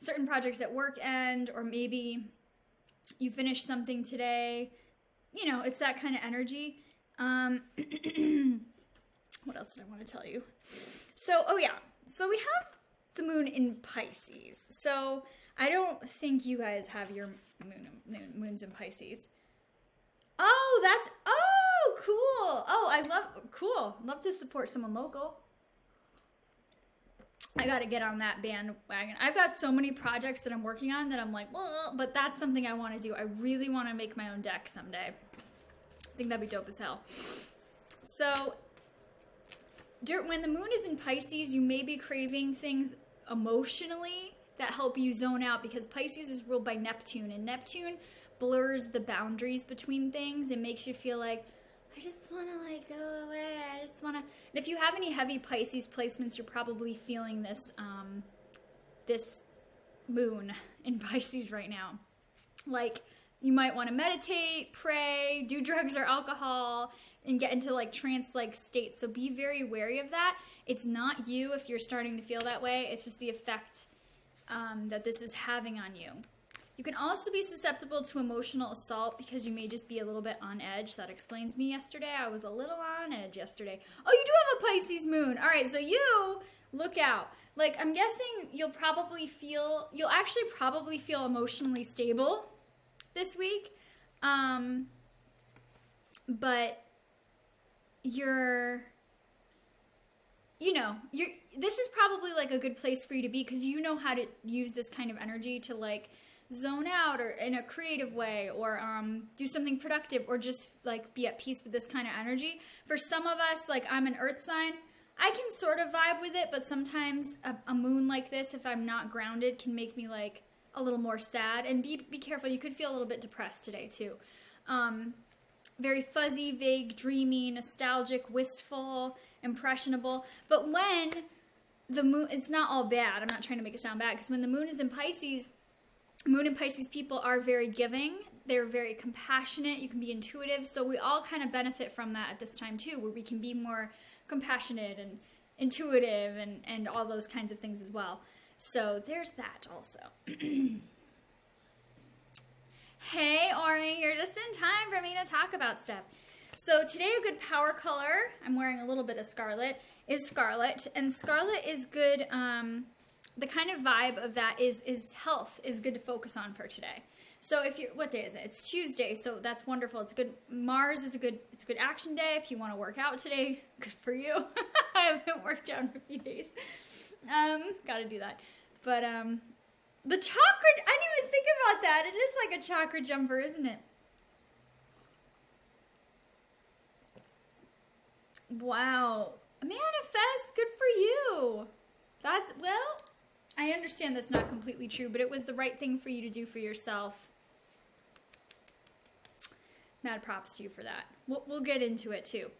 certain projects at work end, or maybe you finished something today. You know, it's that kind of energy. What else did I want to tell you? So, oh yeah. So we have the moon in Pisces. So I don't think you guys have your moons in Pisces. Oh, cool. Oh, love to support someone local. I got to get on that bandwagon. I've got so many projects that I'm working on that I'm like, well, but that's something I want to do. I really want to make my own deck someday. I think that'd be dope as hell. So when the moon is in Pisces, you may be craving things emotionally that help you zone out, because Pisces is ruled by Neptune, and Neptune blurs the boundaries between things and makes you feel like, I just want to like go away. I just want to. And if you have any heavy Pisces placements, you're probably feeling this this moon in Pisces right now. Like, you might want to meditate, pray, do drugs or alcohol, and get into like trance-like states. So be very wary of that. It's not you if you're starting to feel that way. It's just the effect that this is having on you. You can also be susceptible to emotional assault because you may just be a little bit on edge. That explains me yesterday. I was a little on edge yesterday. Oh, you do have a Pisces moon. All right, so you look out. Like, I'm guessing you'll actually probably feel emotionally stable this week. But this is probably like a good place for you to be, because you know how to use this kind of energy to like zone out, or in a creative way, or do something productive, or just like be at peace with this kind of energy. For some of us, like I'm an earth sign, I can sort of vibe with it, but sometimes a moon like this, if I'm not grounded, can make me like a little more sad. And be careful, you could feel a little bit depressed today too. Very fuzzy, vague, dreamy, nostalgic, wistful, impressionable. But when the moon, it's not all bad. I'm not trying to make it sound bad, because when the moon is in Pisces, moon and Pisces people are very giving. They're very compassionate. You can be intuitive. So we all kind of benefit from that at this time too, where we can be more compassionate and intuitive and all those kinds of things as well. So there's that also. Hey, Ori, you're just in time for me to talk about stuff. So today a good power color, I'm wearing a little bit of scarlet, is scarlet. And scarlet is good, the kind of vibe of that is health is good to focus on for today. So if you're, what day is it? It's Tuesday, so that's wonderful. It's good. Mars is it's a good action day. If you want to work out today, good for you. I haven't worked out in a few days. Gotta do that. But, the chakra, I didn't even think about that. It is like a chakra jumper, isn't it? Wow. Manifest, good for you. Well, I understand that's not completely true, but it was the right thing for you to do for yourself. Mad props to you for that. We'll get into it too.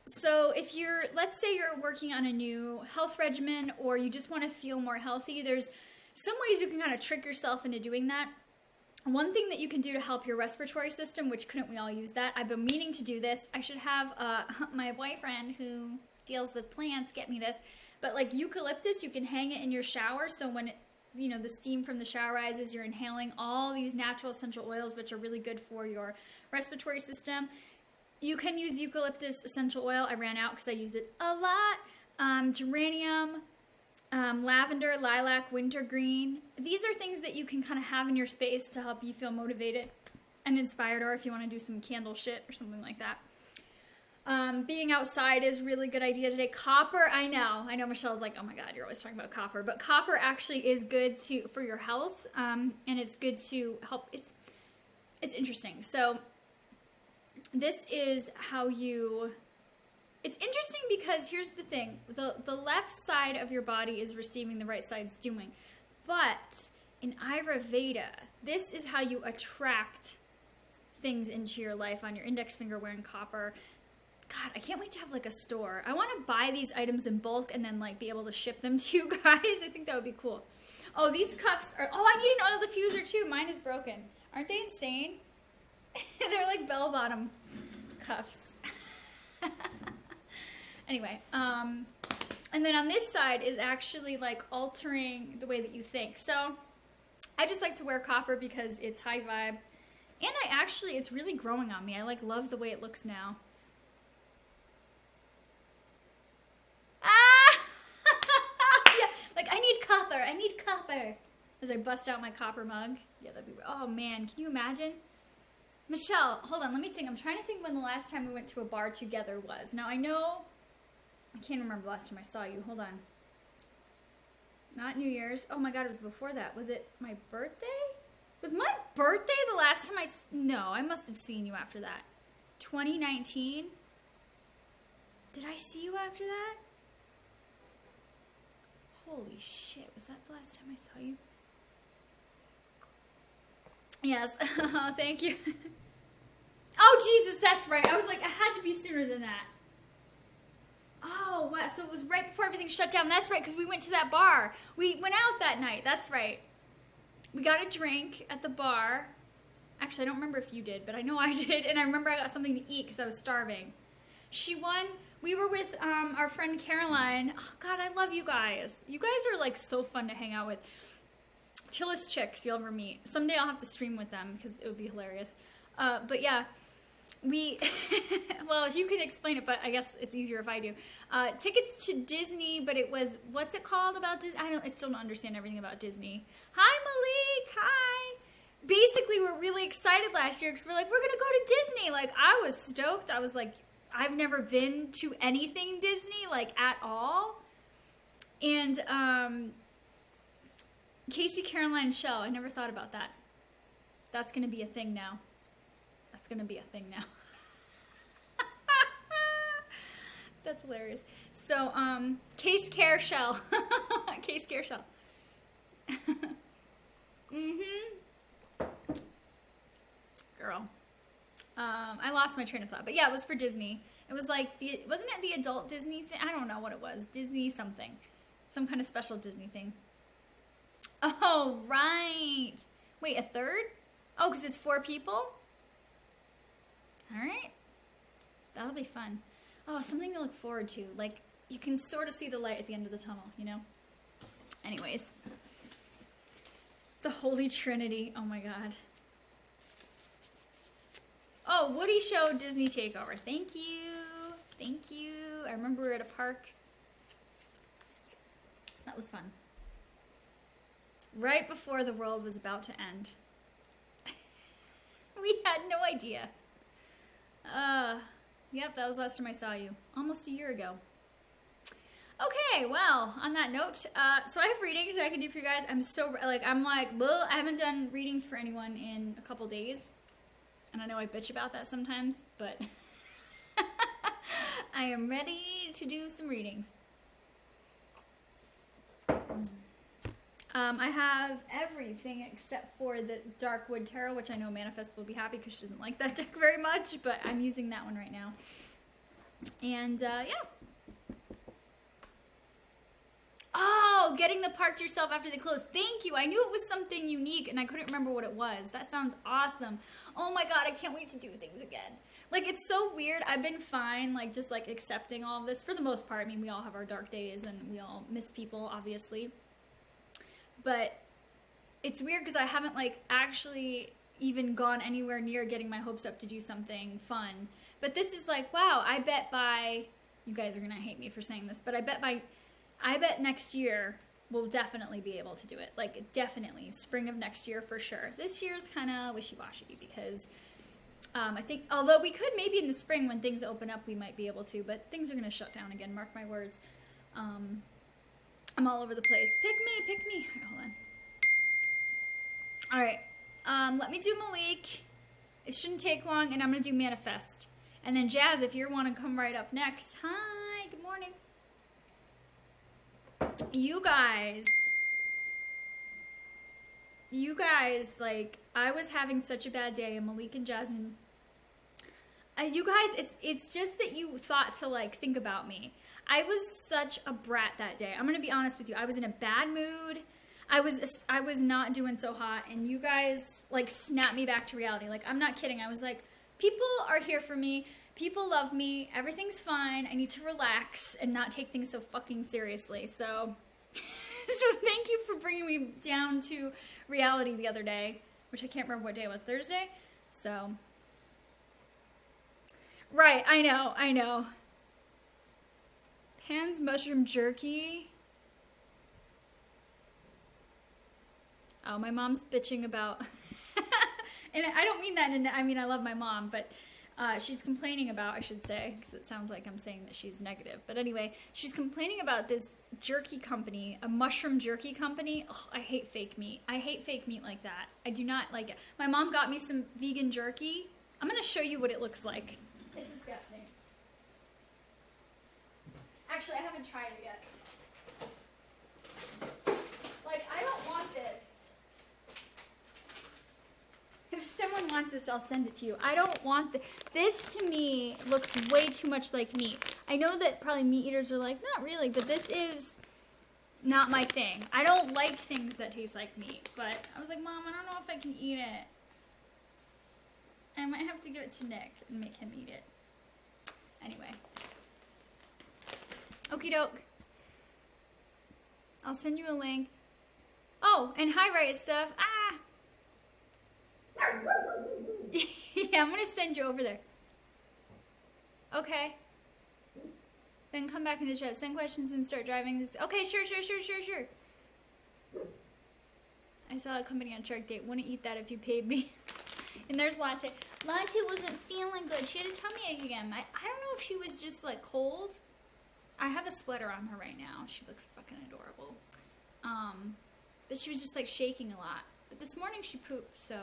So if let's say you're working on a new health regimen, or you just want to feel more healthy, there's some ways you can kind of trick yourself into doing that. One thing that you can do to help your respiratory system, which couldn't we all use that? I've been meaning to do this. I should have my boyfriend who deals with plants get me this. But like eucalyptus, you can hang it in your shower, so when the steam from the shower rises, you're inhaling all these natural essential oils, which are really good for your respiratory system. You can use eucalyptus essential oil. I ran out because I use it a lot. Geranium, lavender, lilac, wintergreen. These are things that you can kind of have in your space to help you feel motivated and inspired, or if you want to do some candle shit or something like that. Being outside is a really good idea today. Copper, I know Michelle's like, oh my God, you're always talking about copper. But copper actually is good for your health, and it's good to help. It's interesting. So this is how it's interesting because here's the thing. The left side of your body is receiving, the right side's doing. But in Ayurveda, this is how you attract things into your life. On your index finger wearing copper. God, I can't wait to have like a store. I want to buy these items in bulk and then like be able to ship them to you guys. I think that would be cool. Oh, these cuffs are, I need an oil diffuser too. Mine is broken. Aren't they insane? They're like bell-bottom cuffs. Anyway, And then on this side is actually like altering the way that you think. So I just like to wear copper because it's high vibe. And it's really growing on me. I like love the way it looks now. Ah! Yeah, like I need copper. As I bust out my copper mug. Yeah, that'd be, oh man, can you imagine? Michelle, hold on, let me think. I'm trying to think when the last time we went to a bar together was. Now I know, I can't remember the last time I saw you. Hold on. Not New Year's. Oh my God, it was before that. Was it my birthday? Was my birthday the last time no, I must have seen you after that. 2019? Did I see you after that? Holy shit, was that the last time I saw you? Yes, thank you. Oh Jesus, that's right. I was like, it had to be sooner than that. Oh, wow, so it was right before everything shut down. That's right, because we went to that bar. We went out that night, that's right. We got a drink at the bar. Actually, I don't remember if you did, but I know I did. And I remember I got something to eat because I was starving. She won. We were with our friend Caroline. Oh, God, I love you guys. You guys are, like, so fun to hang out with. Chillest chicks you'll ever meet. Someday I'll have to stream with them because it would be hilarious. But, yeah. We, well, you can explain it, but I guess it's easier if I do. Tickets to Disney, but it was, what's it called about Disney? I still don't understand everything about Disney. Hi, Malik, hi. Basically, we're really excited last year because we're like, we're going to go to Disney. Like, I was stoked. I was like, I've never been to anything Disney, like, at all. And, Casey Caroline Shell, I never thought about that. That's going to be a thing now. That's gonna be a thing now. That's hilarious. So, Case Care Shell. Case Care Shell. Girl. I lost my train of thought. But yeah, it was for Disney. It was like, wasn't it the adult Disney thing? I don't know what it was. Disney something. Some kind of special Disney thing. Oh, right. Wait, a third? Oh, because it's 4 people? All right. That'll be fun. Oh, something to look forward to. Like, you can sort of see the light at the end of the tunnel, you know? Anyways. The Holy Trinity. Oh, my God. Oh, Woody Show Disney Takeover. Thank you. Thank you. I remember we were at a park. That was fun. Right before the world was about to end. We had no idea. Yep, that was the last time I saw you. Almost a year ago. Okay, well, on that note, so I have readings that I can do for you guys. I'm like, well, I haven't done readings for anyone in a couple days. And I know I bitch about that sometimes, but I am ready to do some readings. I have everything except for the Darkwood Tarot, which I know Manifest will be happy because she doesn't like that deck very much, but I'm using that one right now. And, yeah. Oh, getting the part to yourself after they close. Thank you. I knew it was something unique, and I couldn't remember what it was. That sounds awesome. Oh my God, I can't wait to do things again. Like, it's so weird. I've been fine, like, just, like, accepting all of this for the most part. I mean, we all have our dark days, and we all miss people, obviously. But it's weird because I haven't, like, actually even gone anywhere near getting my hopes up to do something fun. But this is like, wow, I bet by, you guys are going to hate me for saying this, but I bet next year we'll definitely be able to do it. Like, definitely. Spring of next year for sure. This year's kind of wishy-washy because I think, although we could maybe in the spring when things open up, we might be able to, but things are going to shut down again, mark my words. I'm all over the place. Pick me. All right, hold on. All right. Let me do Malik. It shouldn't take long, and I'm going to do Manifest. And then Jazz, if you want to come right up next. Hi, good morning. You guys, like, I was having such a bad day, and Malik and Jasmine. You guys, it's just that you thought to, like, think about me. I was such a brat that day. I'm going to be honest with you. I was in a bad mood. I was not doing so hot, and you guys, like, snapped me back to reality. Like, I'm not kidding. I was like, people are here for me. People love me. Everything's fine. I need to relax and not take things so fucking seriously. So, so thank you for bringing me down to reality the other day, which I can't remember what day it was. Thursday? So, right. I know. Pan's mushroom jerky. Oh, my mom's bitching about, and I don't mean that, I mean, I love my mom, but she's complaining about, I should say, because it sounds like I'm saying that she's negative. But anyway, she's complaining about this jerky company, a mushroom jerky company. Ugh, I hate fake meat. I hate fake meat like that. I do not like it. My mom got me some vegan jerky. I'm going to show you what it looks like. It's disgusting. Actually, I haven't tried it yet. Like, I don't want this. If someone wants this, I'll send it to you. I don't want this. To me looks way too much like meat. I know that probably meat eaters are like, not really, but this is not my thing. I don't like things that taste like meat, but I was like, Mom, I don't know if I can eat it. I might have to give it to Nick and make him eat it. Anyway. Okie doke. I'll send you a link. Oh, and hi, Right Stuff. Ah! Yeah, I'm gonna send you over there. Okay. Then come back in the chat. Send questions and start driving this. Okay, sure. I saw a company on Shark Date. Wouldn't eat that if you paid me. And there's Latte. Latte wasn't feeling good. She had a tummy ache again. I don't know if she was just like cold. I have a sweater on her right now. She looks fucking adorable. But she was just like shaking a lot. But this morning she pooped, so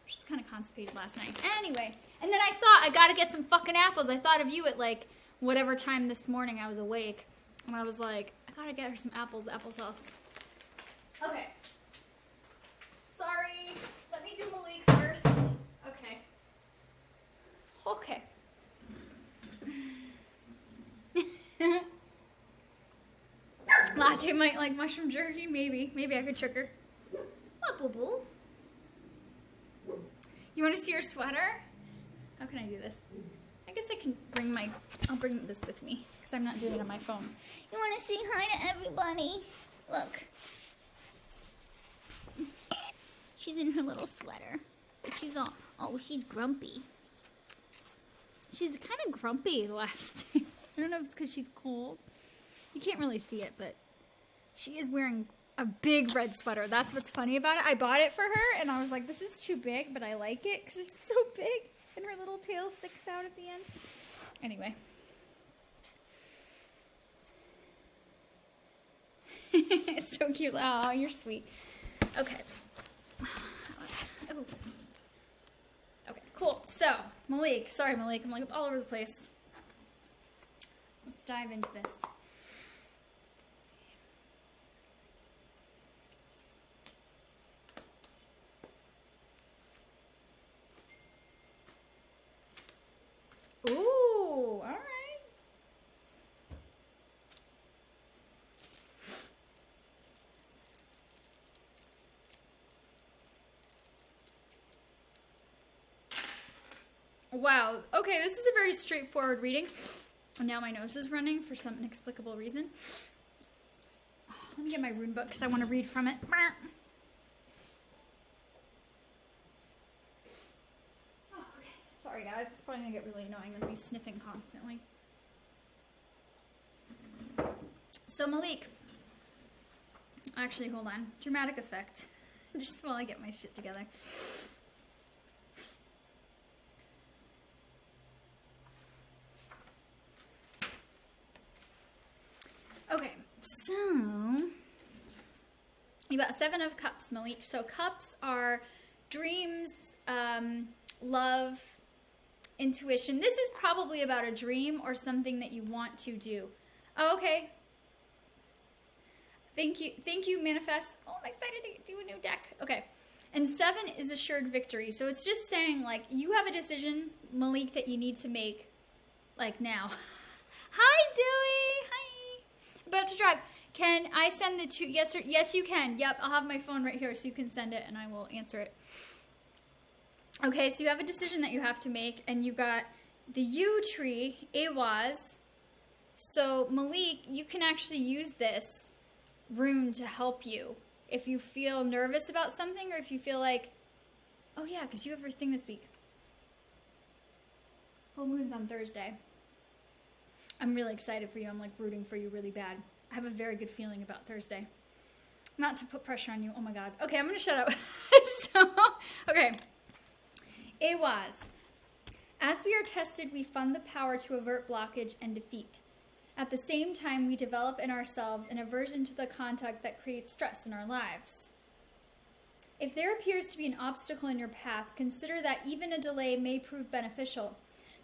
she's kind of constipated last night. Anyway, and then I thought I gotta get some fucking apples. I thought of you at like whatever time this morning I was awake. And I was like, I gotta get her some apples, applesauce. Okay. Sorry. Let me do Malik first. Okay. Okay. Latte might like mushroom jerky, maybe. Maybe I could trick her. What, boo-boo? You want to see her sweater? How can I do this? I guess I can I'll bring this with me, because I'm not doing it on my phone. You want to say hi to everybody? Look. She's in her little sweater. She's she's grumpy. She's kind of grumpy the last day. I don't know if it's because she's cold. You can't really see it, but she is wearing a big red sweater. That's what's funny about it. I bought it for her, and I was like, this is too big, but I like it because it's so big, and her little tail sticks out at the end. Anyway. It's so cute. Oh, you're sweet. Okay. Ooh. Okay, cool. So, Malik. Sorry, Malik. I'm like all over the place. Let's dive into this. Ooh, all right. Wow. Okay, this is a very straightforward reading. And now my nose is running for some inexplicable reason. Oh, let me get my rune book because I want to read from it. Oh, okay. Sorry, guys. It's probably going to get really annoying. I'm going to be sniffing constantly. So, Malik. Actually, hold on. Dramatic effect. Just while I get my shit together. Okay, so you got 7 of Cups, Malik. So cups are dreams, love, intuition. This is probably about a dream or something that you want to do. Oh, okay. Thank you, Manifest. Oh, I'm excited to do a new deck. Okay. And 7 is assured victory. So it's just saying, like, you have a decision, Malik, that you need to make, like, now. Hi, Dewey. Hi. About to drive. Can I send the 2? Yes, sir. Yes, you can. Yep, I'll have my phone right here so you can send it and I will answer it. Okay, so you have a decision that you have to make, and you've got the yew tree, Ehwaz. So Malik, you can actually use this rune to help you if you feel nervous about something, or if you feel like, oh yeah, because you have your thing this week. Full moon's on Thursday. I'm really excited for you. I'm like rooting for you really bad. I have a very good feeling about Thursday. Not to put pressure on you. Oh my God. Okay, I'm going to shut up. Okay. Ehwaz. As we are tested, we fund the power to avert blockage and defeat. At the same time, we develop in ourselves an aversion to the contact that creates stress in our lives. If there appears to be an obstacle in your path, consider that even a delay may prove beneficial.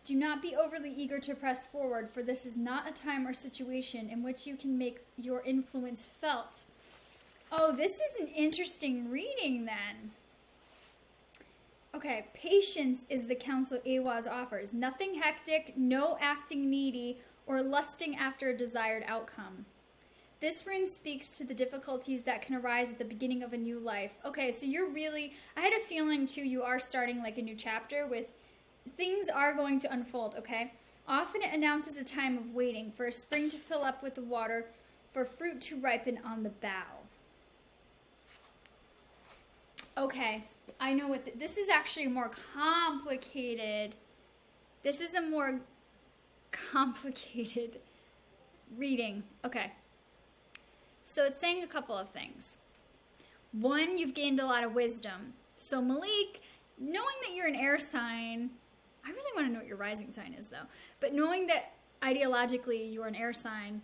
Do not be overly eager to press forward, for this is not a time or situation in which you can make your influence felt. Oh, this is an interesting reading then. Okay, patience is the counsel Ehwaz offers. Nothing hectic, no acting needy, or lusting after a desired outcome. This rune speaks to the difficulties that can arise at the beginning of a new life. Okay, so you're really, I had a feeling too, you are starting like a new chapter with, things are going to unfold, okay? Often it announces a time of waiting for a spring to fill up with the water, for fruit to ripen on the bough. Okay, I know what, this is actually more complicated. This is a more complicated reading. Okay. So it's saying a couple of things. One, you've gained a lot of wisdom. So Malik, knowing that you're an air sign, I really want to know what your rising sign is though, but knowing that ideologically you're an air sign,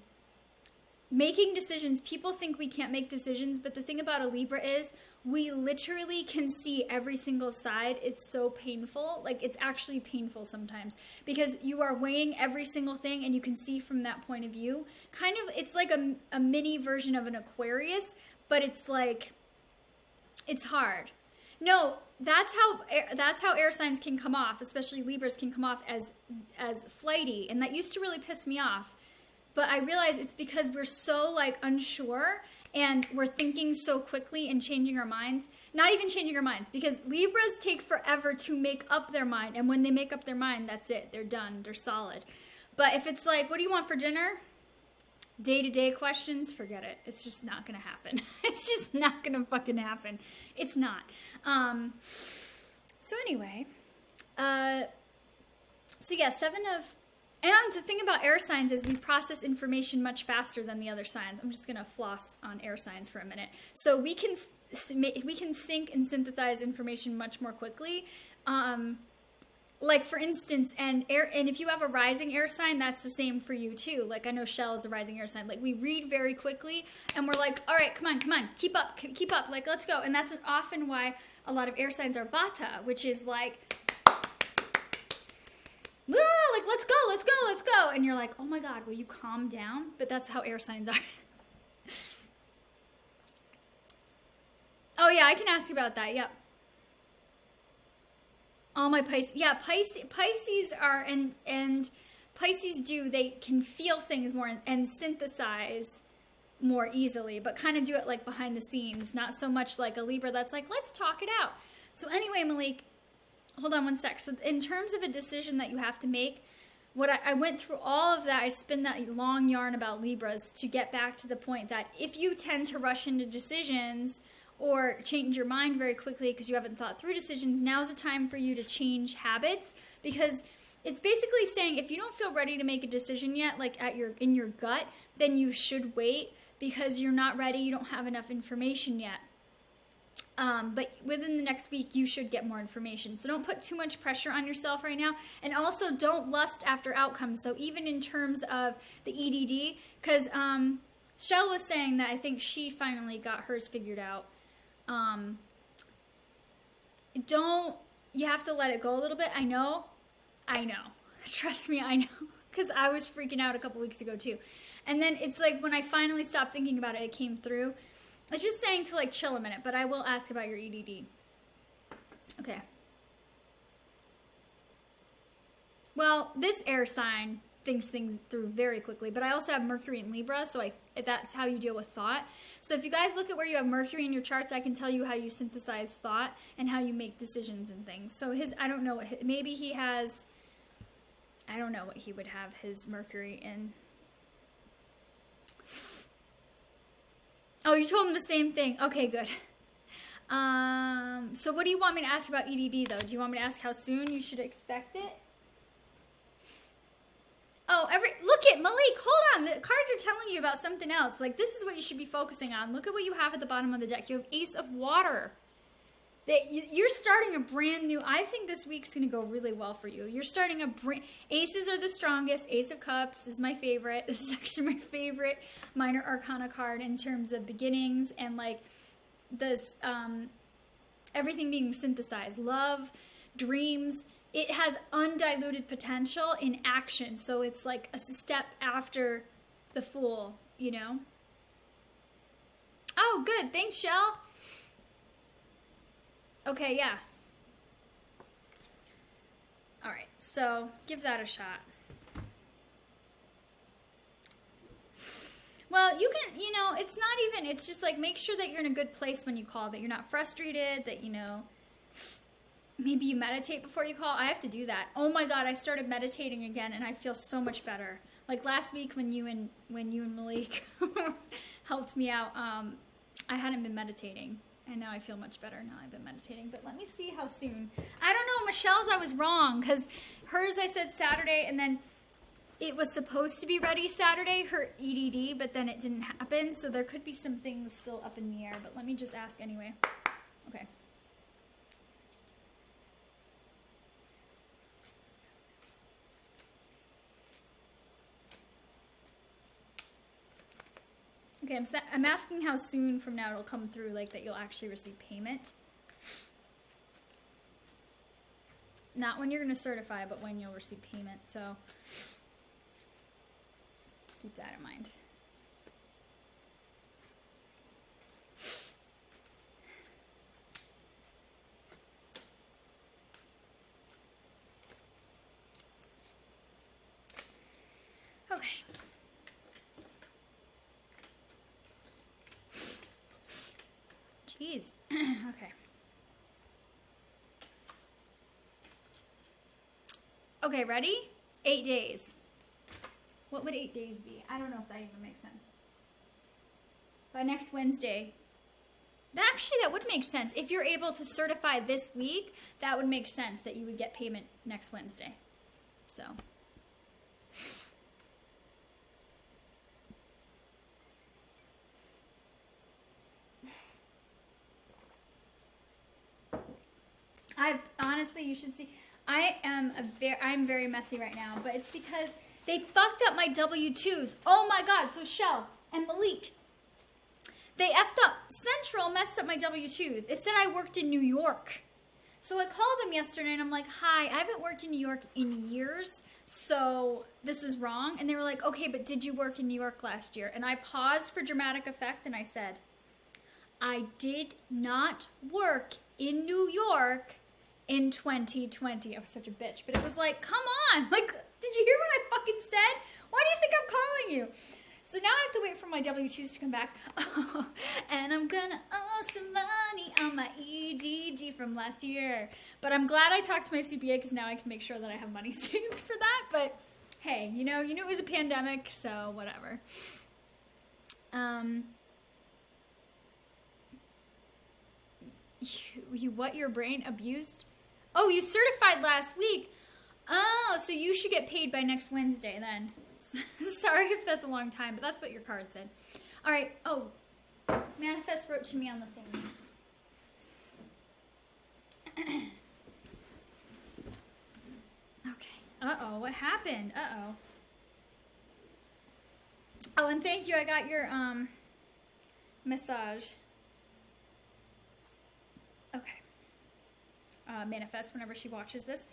making decisions, people think we can't make decisions, but the thing about a Libra is we literally can see every single side. It's so painful. Like, it's actually painful sometimes because you are weighing every single thing and you can see from that point of view. Kind of, it's like a mini version of an Aquarius, but it's like, it's hard. No, that's how air signs can come off, especially Libras can come off as flighty, and that used to really piss me off. But I realize it's because we're so like unsure and we're thinking so quickly and changing our minds. Not even changing our minds, because Libras take forever to make up their mind. And when they make up their mind, that's it. They're done. They're solid. But if it's like, what do you want for dinner? Day-to-day questions, forget it. It's just not going to happen. It's just not going to fucking happen. It's not. So anyway, so yeah, and the thing about air signs is we process information much faster than the other signs. I'm just going to floss on air signs for a minute. So we can sync and synthesize information much more quickly. Like for instance, and if you have a rising air sign, that's the same for you too. Like I know Shell is a rising air sign. Like we read very quickly and we're like, all right, come on, keep up, like let's go. And that's often why a lot of air signs are Vata, which is like, like let's go. And you're like, oh my God, will you calm down? But that's how air signs are. Oh yeah, I can ask you about that. Yep. All my Pisces, yeah, Pisces are, and Pisces they can feel things more and synthesize more easily, but kind of do it like behind the scenes, not so much like a Libra that's like, let's talk it out. So anyway, Malik, hold on one sec. So in terms of a decision that you have to make, I went through all of that. I spin that long yarn about Libras to get back to the point that if you tend to rush into decisions or change your mind very quickly because you haven't thought through decisions, now's the time for you to change habits, because it's basically saying if you don't feel ready to make a decision yet, like in your gut, then you should wait because you're not ready, you don't have enough information yet. But within the next week, you should get more information. So don't put too much pressure on yourself right now. And also don't lust after outcomes. So even in terms of the EDD, because Shell was saying that I think she finally got hers figured out. You have to let it go a little bit. I know. Trust me, I know. Because I was freaking out a couple weeks ago too. And then it's like when I finally stopped thinking about it, it came through. It's just saying to like chill a minute, but I will ask about your EDD. Okay. Well, this air sign thinks things through very quickly, but I also have Mercury in Libra, so that's how you deal with thought. So if you guys look at where you have Mercury in your charts, I can tell you how you synthesize thought and how you make decisions and things. So I don't know, maybe he has, I don't know what he would have his Mercury in. Oh, you told him the same thing. Okay, good. So what do you want me to ask about EDD, though? Do you want me to ask how soon you should expect it? Oh, look at Malik, hold on. The cards are telling you about something else. Like, this is what you should be focusing on. Look at what you have at the bottom of the deck. You have Ace of Water. You're starting a brand new, I think this week's going to go really well for you. You're starting aces are the strongest. Ace of Cups is my favorite. This is actually my favorite minor arcana card in terms of beginnings and like this, everything being synthesized. Love, dreams. It has undiluted potential in action. So it's like a step after the Fool, you know? Oh, good. Thanks, Shell. Okay, yeah. All right, so give that a shot. Well, you can, you know, it's not even, it's just like make sure that you're in a good place when you call, that you're not frustrated, that, you know, maybe you meditate before you call. I have to do that. Oh my God, I started meditating again and I feel so much better. Like last week when you and Malik helped me out, I hadn't been meditating. And now I feel much better now I've been meditating. But let me see how soon. I don't know. Michelle's, I was wrong. Because hers, I said Saturday. And then it was supposed to be ready Saturday, her EDD. But then it didn't happen. So there could be some things still up in the air. But let me just ask anyway. Okay. Okay, I'm asking how soon from now it'll come through, like that you'll actually receive payment. Not when you're going to certify, but when you'll receive payment. So keep that in mind. Okay. Jeez. Okay. Okay, ready? 8 days. What would 8 days be? I don't know if that even makes sense. By next Wednesday. Actually, that would make sense. If you're able to certify this week, that would make sense that you would get payment next Wednesday. So. Honestly, you should see. I'm very messy right now, but it's because they fucked up my W-2s. Oh my God! So Shell and Malik, they effed up. Central messed up my W-2s. It said I worked in New York, so I called them yesterday and I'm like, "Hi, I haven't worked in New York in years, so this is wrong." And they were like, "Okay, but did you work in New York last year?" And I paused for dramatic effect and I said, "I did not work in New York in 2020. I was such a bitch, but it was like, come on. Like, did you hear what I fucking said? Why do you think I'm calling you? So now I have to wait for my W-2s to come back. And I'm gonna owe some money on my EDD from last year. But I'm glad I talked to my CPA because now I can make sure that I have money saved for that. But hey, you know it was a pandemic, so whatever. You what? Your brain abused? Oh, you certified last week. Oh, so you should get paid by next Wednesday then. Sorry if that's a long time, but that's what your card said. All right. Oh, Manifest wrote to me on the thing. Okay. Uh-oh, what happened? Uh-oh. Oh, and thank you. I got your massage. Okay. Manifest whenever she watches this.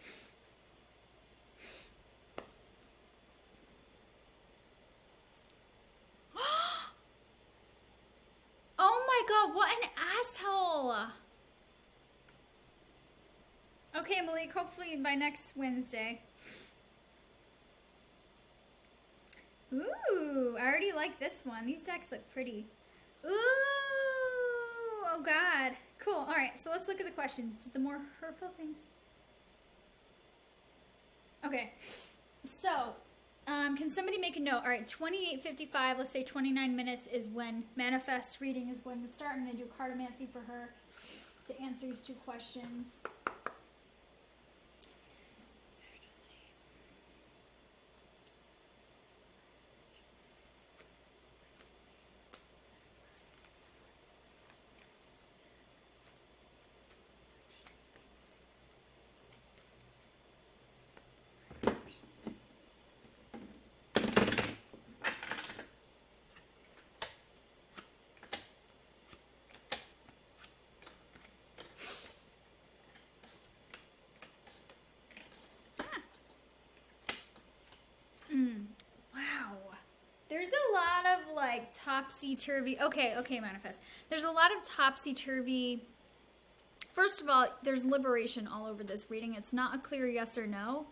Oh my God, what an asshole. Okay, Malik, hopefully by next Wednesday. Ooh, I already like this one. These decks look pretty. Ooh, oh God. Cool, all right, so let's look at the questions. The more hurtful things. Okay, So, can somebody make a note? All right, 28:55, let's say 29 minutes is when Manifest reading is going to start. I'm going to do cartomancy for her to answer these 2 questions. Wow. There's a lot of like topsy-turvy. Okay, Manifest. There's a lot of topsy-turvy. First of all, there's liberation all over this reading. It's not a clear yes or no.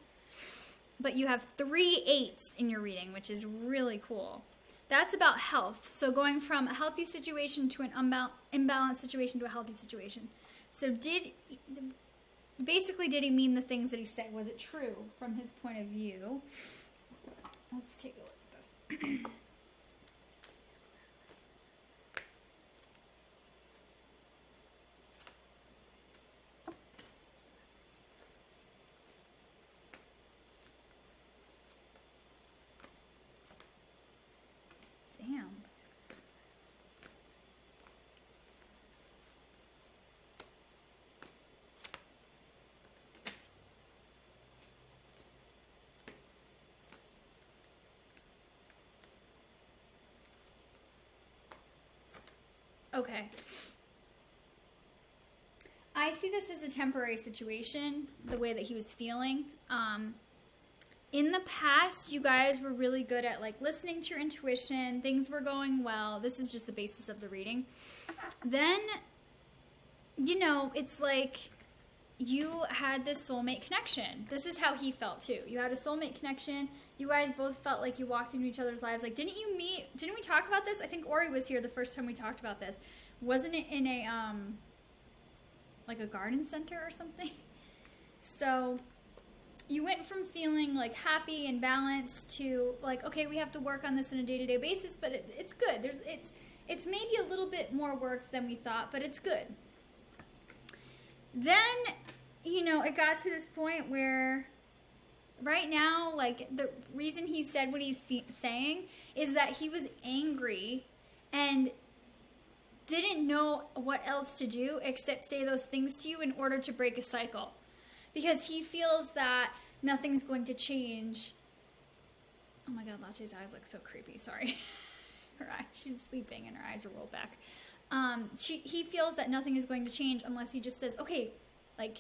But you have 3 8s in your reading, which is really cool. That's about health. So going from a healthy situation to an imbalanced situation to a healthy situation. So basically, did he mean the things that he said? Was it true from his point of view? Let's take a look at this. Damn. Okay. I see this as a temporary situation, the way that he was feeling. In the past, you guys were really good at like listening to your intuition. Things were going well. This is just the basis of the reading. Then, you know, it's like you had this soulmate connection. This is how he felt too. You had a soulmate connection. You guys both felt like you walked into each other's lives. Like, didn't we talk about this? I think Ori was here the first time we talked about this. Wasn't it in a, like a garden center or something? So you went from feeling like happy and balanced to like, okay, we have to work on this on a day-to-day basis, but it's good. It's maybe a little bit more work than we thought, but it's good. Then, you know, it got to this point where right now, like, the reason he said what he's saying is that he was angry and didn't know what else to do except say those things to you in order to break a cycle. Because he feels that nothing's going to change. Oh my God, Latte's eyes look so creepy. Sorry. She's sleeping and her eyes are rolled back. He feels that nothing is going to change unless he just says, okay, like,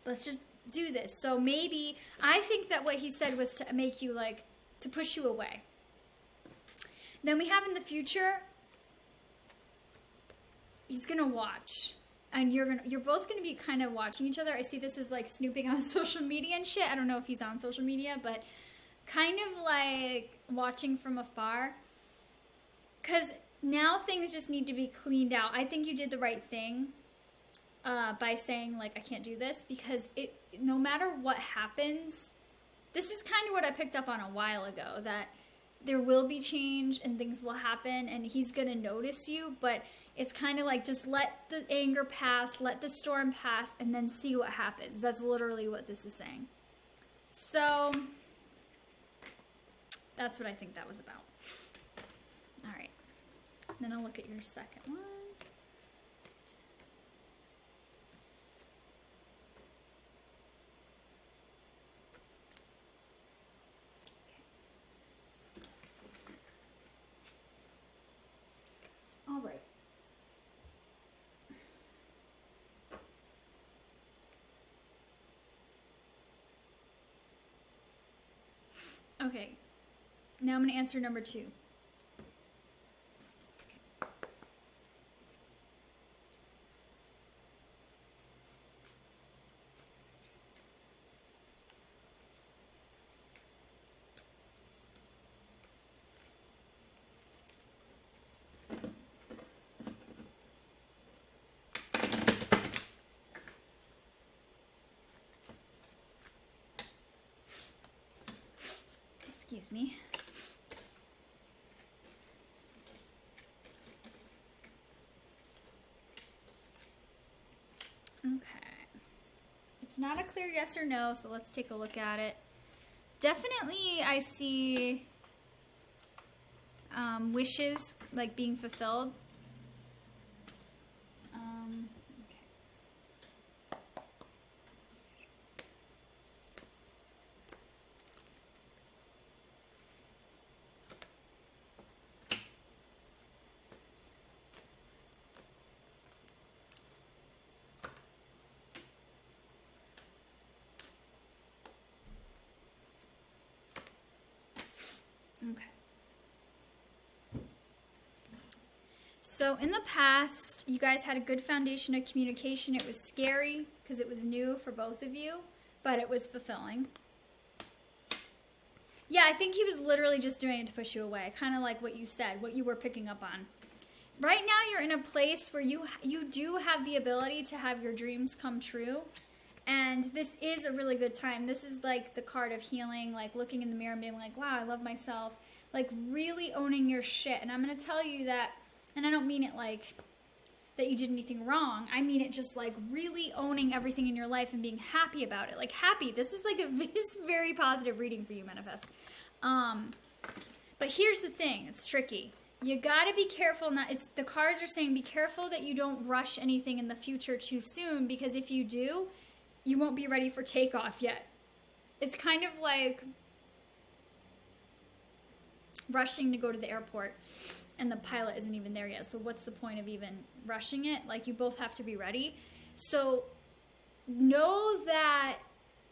let's just do this. So maybe, I think that what he said was to make you like, to push you away. Then we have in the future, he's gonna watch. And you're both gonna be kind of watching each other. I see this as like snooping on social media and shit. I don't know if he's on social media, but kind of like watching from afar. Because now things just need to be cleaned out. I think you did the right thing by saying like, I can't do this, because no matter what happens, this is kind of what I picked up on a while ago, that there will be change and things will happen and he's gonna notice you, but it's kind of like, just let the anger pass, let the storm pass, and then see what happens. That's literally what this is saying. So that's what I think that was about. All right. Then I'll look at your second one. Okay. All right. Okay. Now I'm going to answer number 2. Excuse me. Okay. It's not a clear yes or no, so let's take a look at it. Definitely I see wishes like being fulfilled. Okay. So in the past, you guys had a good foundation of communication. It was scary because it was new for both of you, but it was fulfilling. Yeah, I think he was literally just doing it to push you away, kind of like what you said, what you were picking up on. Right now, you're in a place where you do have the ability to have your dreams come true, and this is a really good time. This is like the card of healing, like looking in the mirror and being like, wow, I love myself, like really owning your shit. And I'm going to tell you that, and I don't mean it like that you did anything wrong. I mean it just like really owning everything in your life and being happy about it. Like happy. This is like this very positive reading for you, Manifest. But here's the thing. It's tricky. You gotta be careful. The cards are saying be careful that you don't rush anything in the future too soon, because if you do, you won't be ready for takeoff yet. It's kind of like rushing to go to the airport and the pilot isn't even there yet. So what's the point of even rushing it? Like, you both have to be ready. So know that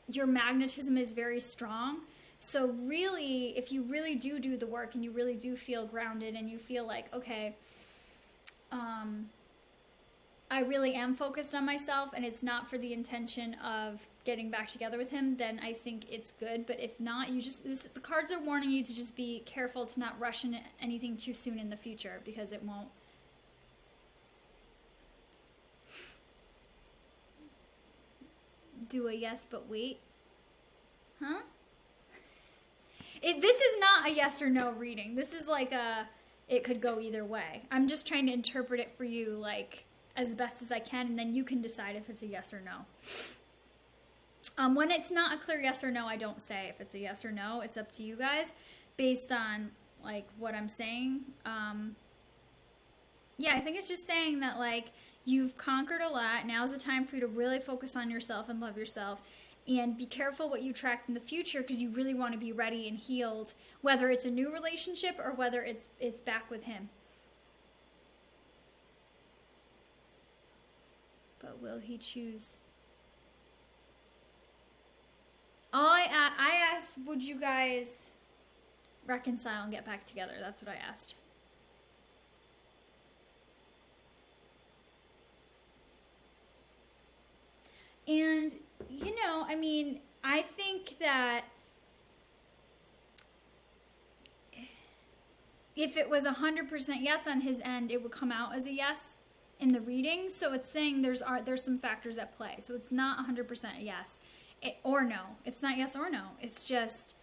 your magnetism is very strong. So really, if you really do the work and you really do feel grounded and you feel like, okay, I really am focused on myself and it's not for the intention of getting back together with him, then I think it's good. But if not, the cards are warning you to just be careful to not rush into anything too soon in the future, because it won't. Do a yes, but wait. Huh? This is not a yes or no reading. This is like it could go either way. I'm just trying to interpret it for you, like, as best as I can, and then you can decide if it's a yes or no. When it's not a clear yes or no, I don't say if it's a yes or no. It's up to you guys based on, like, what I'm saying. Yeah, I think it's just saying that, like, you've conquered a lot. Now's the time for you to really focus on yourself and love yourself. And be careful what you attract in the future, because you really want to be ready and healed, whether it's a new relationship or whether it's back with him. But will he choose? I asked, would you guys reconcile and get back together? That's what I asked. And, you know, I mean, I think that if it was 100% yes on his end, it would come out as a yes in the reading. So it's saying there's some factors at play. So it's not 100% yes or no. It's not yes or no. It's just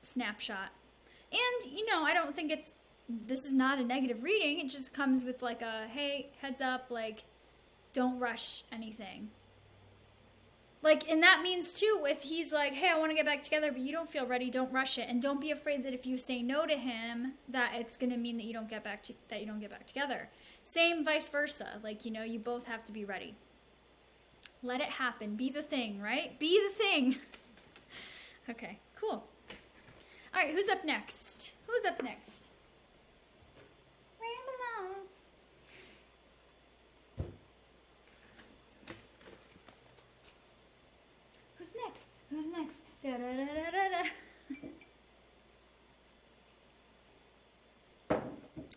snapshot. And, you know, I don't think this is not a negative reading. It just comes with like a, hey, heads up, like, don't rush anything. Like, and that means too, if he's like, hey, I want to get back together, but you don't feel ready, don't rush it. And don't be afraid that if you say no to him, that it's going to mean that you don't get back together. Same vice versa. Like, you know, you both have to be ready. Let it happen. Be the thing, right? Be the thing. Okay, cool. All right, who's up next? Who's up next? Ramble on. Who's next? Da, da, da, da, da.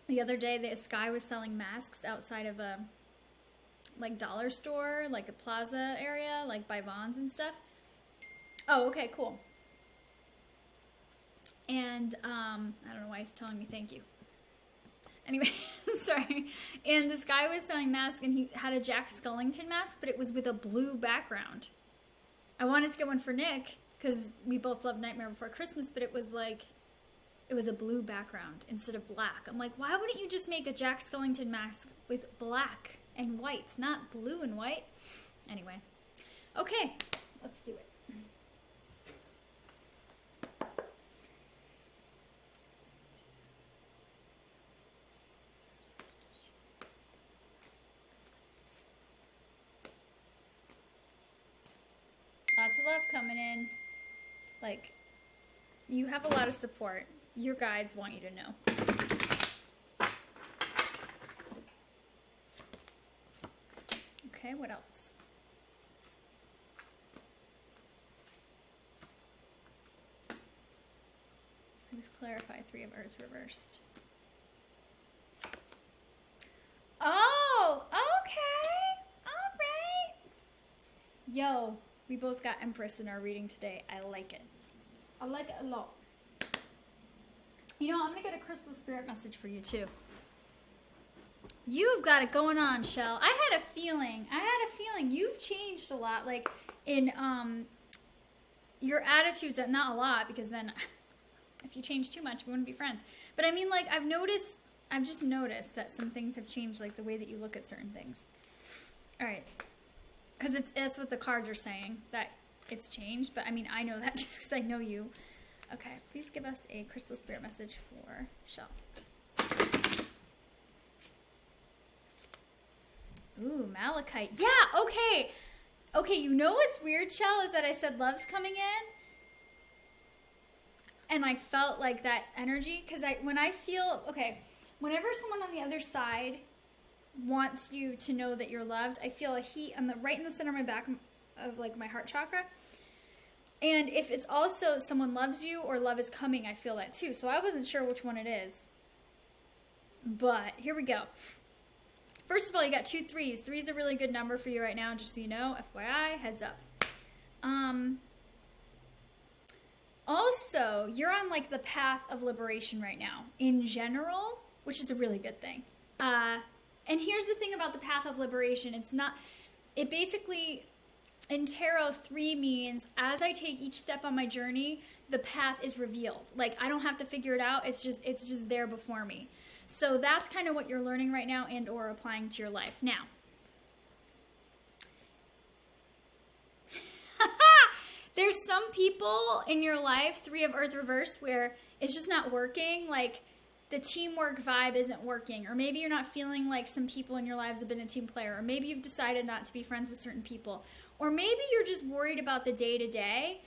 The other day, this guy was selling masks outside of a, like, dollar store, like a plaza area, like by Vons and stuff. Oh, okay, cool. And, I don't know why he's telling me thank you. Anyway, sorry. And this guy was selling masks, and he had a Jack Skellington mask, but it was with a blue background. I wanted to get one for Nick, because we both love Nightmare Before Christmas, but it was like, it was a blue background instead of black. I'm like, why wouldn't you just make a Jack Skellington mask with black and white, not blue and white? Anyway, okay, let's do it. Lots of love coming in. Like, you have a lot of support. Your guides want you to know. Okay, what else? Please clarify 3 of Earth reversed. Oh, okay. All right. Yo, we both got Empress in our reading today. I like it. I like it a lot. You know, I'm going to get a crystal spirit message for you, too. You've got it going on, Shell. I had a feeling you've changed a lot, like, in your attitudes, not a lot, because then if you change too much, we wouldn't be friends. But I mean, like, I've just noticed that some things have changed, like the way that you look at certain things. All right. Because that's what the cards are saying, that it's changed. But, I mean, I know that just because I know you. Okay, please give us a crystal spirit message for Shell. Ooh, Malachite. Yeah, okay. Okay, you know what's weird, Shell, is that I said love's coming in. And I felt like that energy. Because whenever someone on the other side wants you to know that you're loved, I feel a heat right in the center of my back of, like, my heart chakra. And if it's also someone loves you or love is coming, I feel that too. So I wasn't sure which one it is. But here we go. First of all, you got 2 3s. 3's a really good number for you right now, just so you know. FYI, heads up. Also, you're on, like, the path of liberation right now in general, which is a really good thing. And here's the thing about the path of liberation. It basically, in tarot, 3 means as I take each step on my journey, the path is revealed. Like, I don't have to figure it out. It's just there before me. So that's kind of what you're learning right now and or applying to your life. Now, there's some people in your life, 3 of Earth reversed, where it's just not working. Like, the teamwork vibe isn't working. Or maybe you're not feeling like some people in your lives have been a team player. Or maybe you've decided not to be friends with certain people. Or maybe you're just worried about the day-to-day.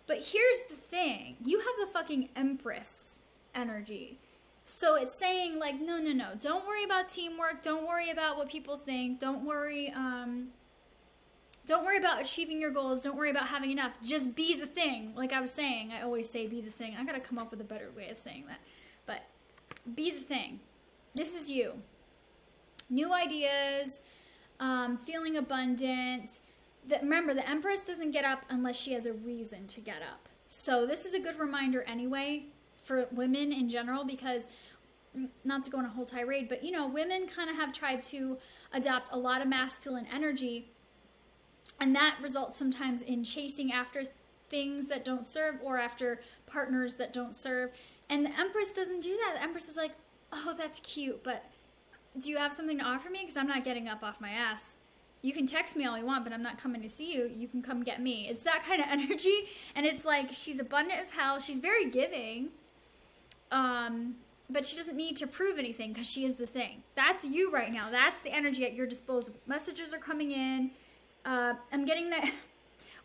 But here's the thing. You have the fucking Empress energy. So it's saying, like, no. Don't worry about teamwork. Don't worry about what people think. Don't worry about achieving your goals. Don't worry about having enough. Just be the thing. Like I was saying, I always say be the thing. I gotta come up with a better way of saying that. But be the thing. This is you. New ideas, feeling abundant. Remember, the Empress doesn't get up unless she has a reason to get up. So this is a good reminder anyway for women in general, because, not to go on a whole tirade, but, you know, women kind of have tried to adopt a lot of masculine energy, and that results sometimes in chasing after things that don't serve or after partners that don't serve. And the Empress doesn't do that. The Empress is like, oh, that's cute, but do you have something to offer me? Because I'm not getting up off my ass. You can text me all you want, but I'm not coming to see you. You can come get me. It's that kind of energy. And it's like, she's abundant as hell. She's very giving. But she doesn't need to prove anything because she is the thing. That's you right now. That's the energy at your disposal. Messages are coming in. I'm getting that.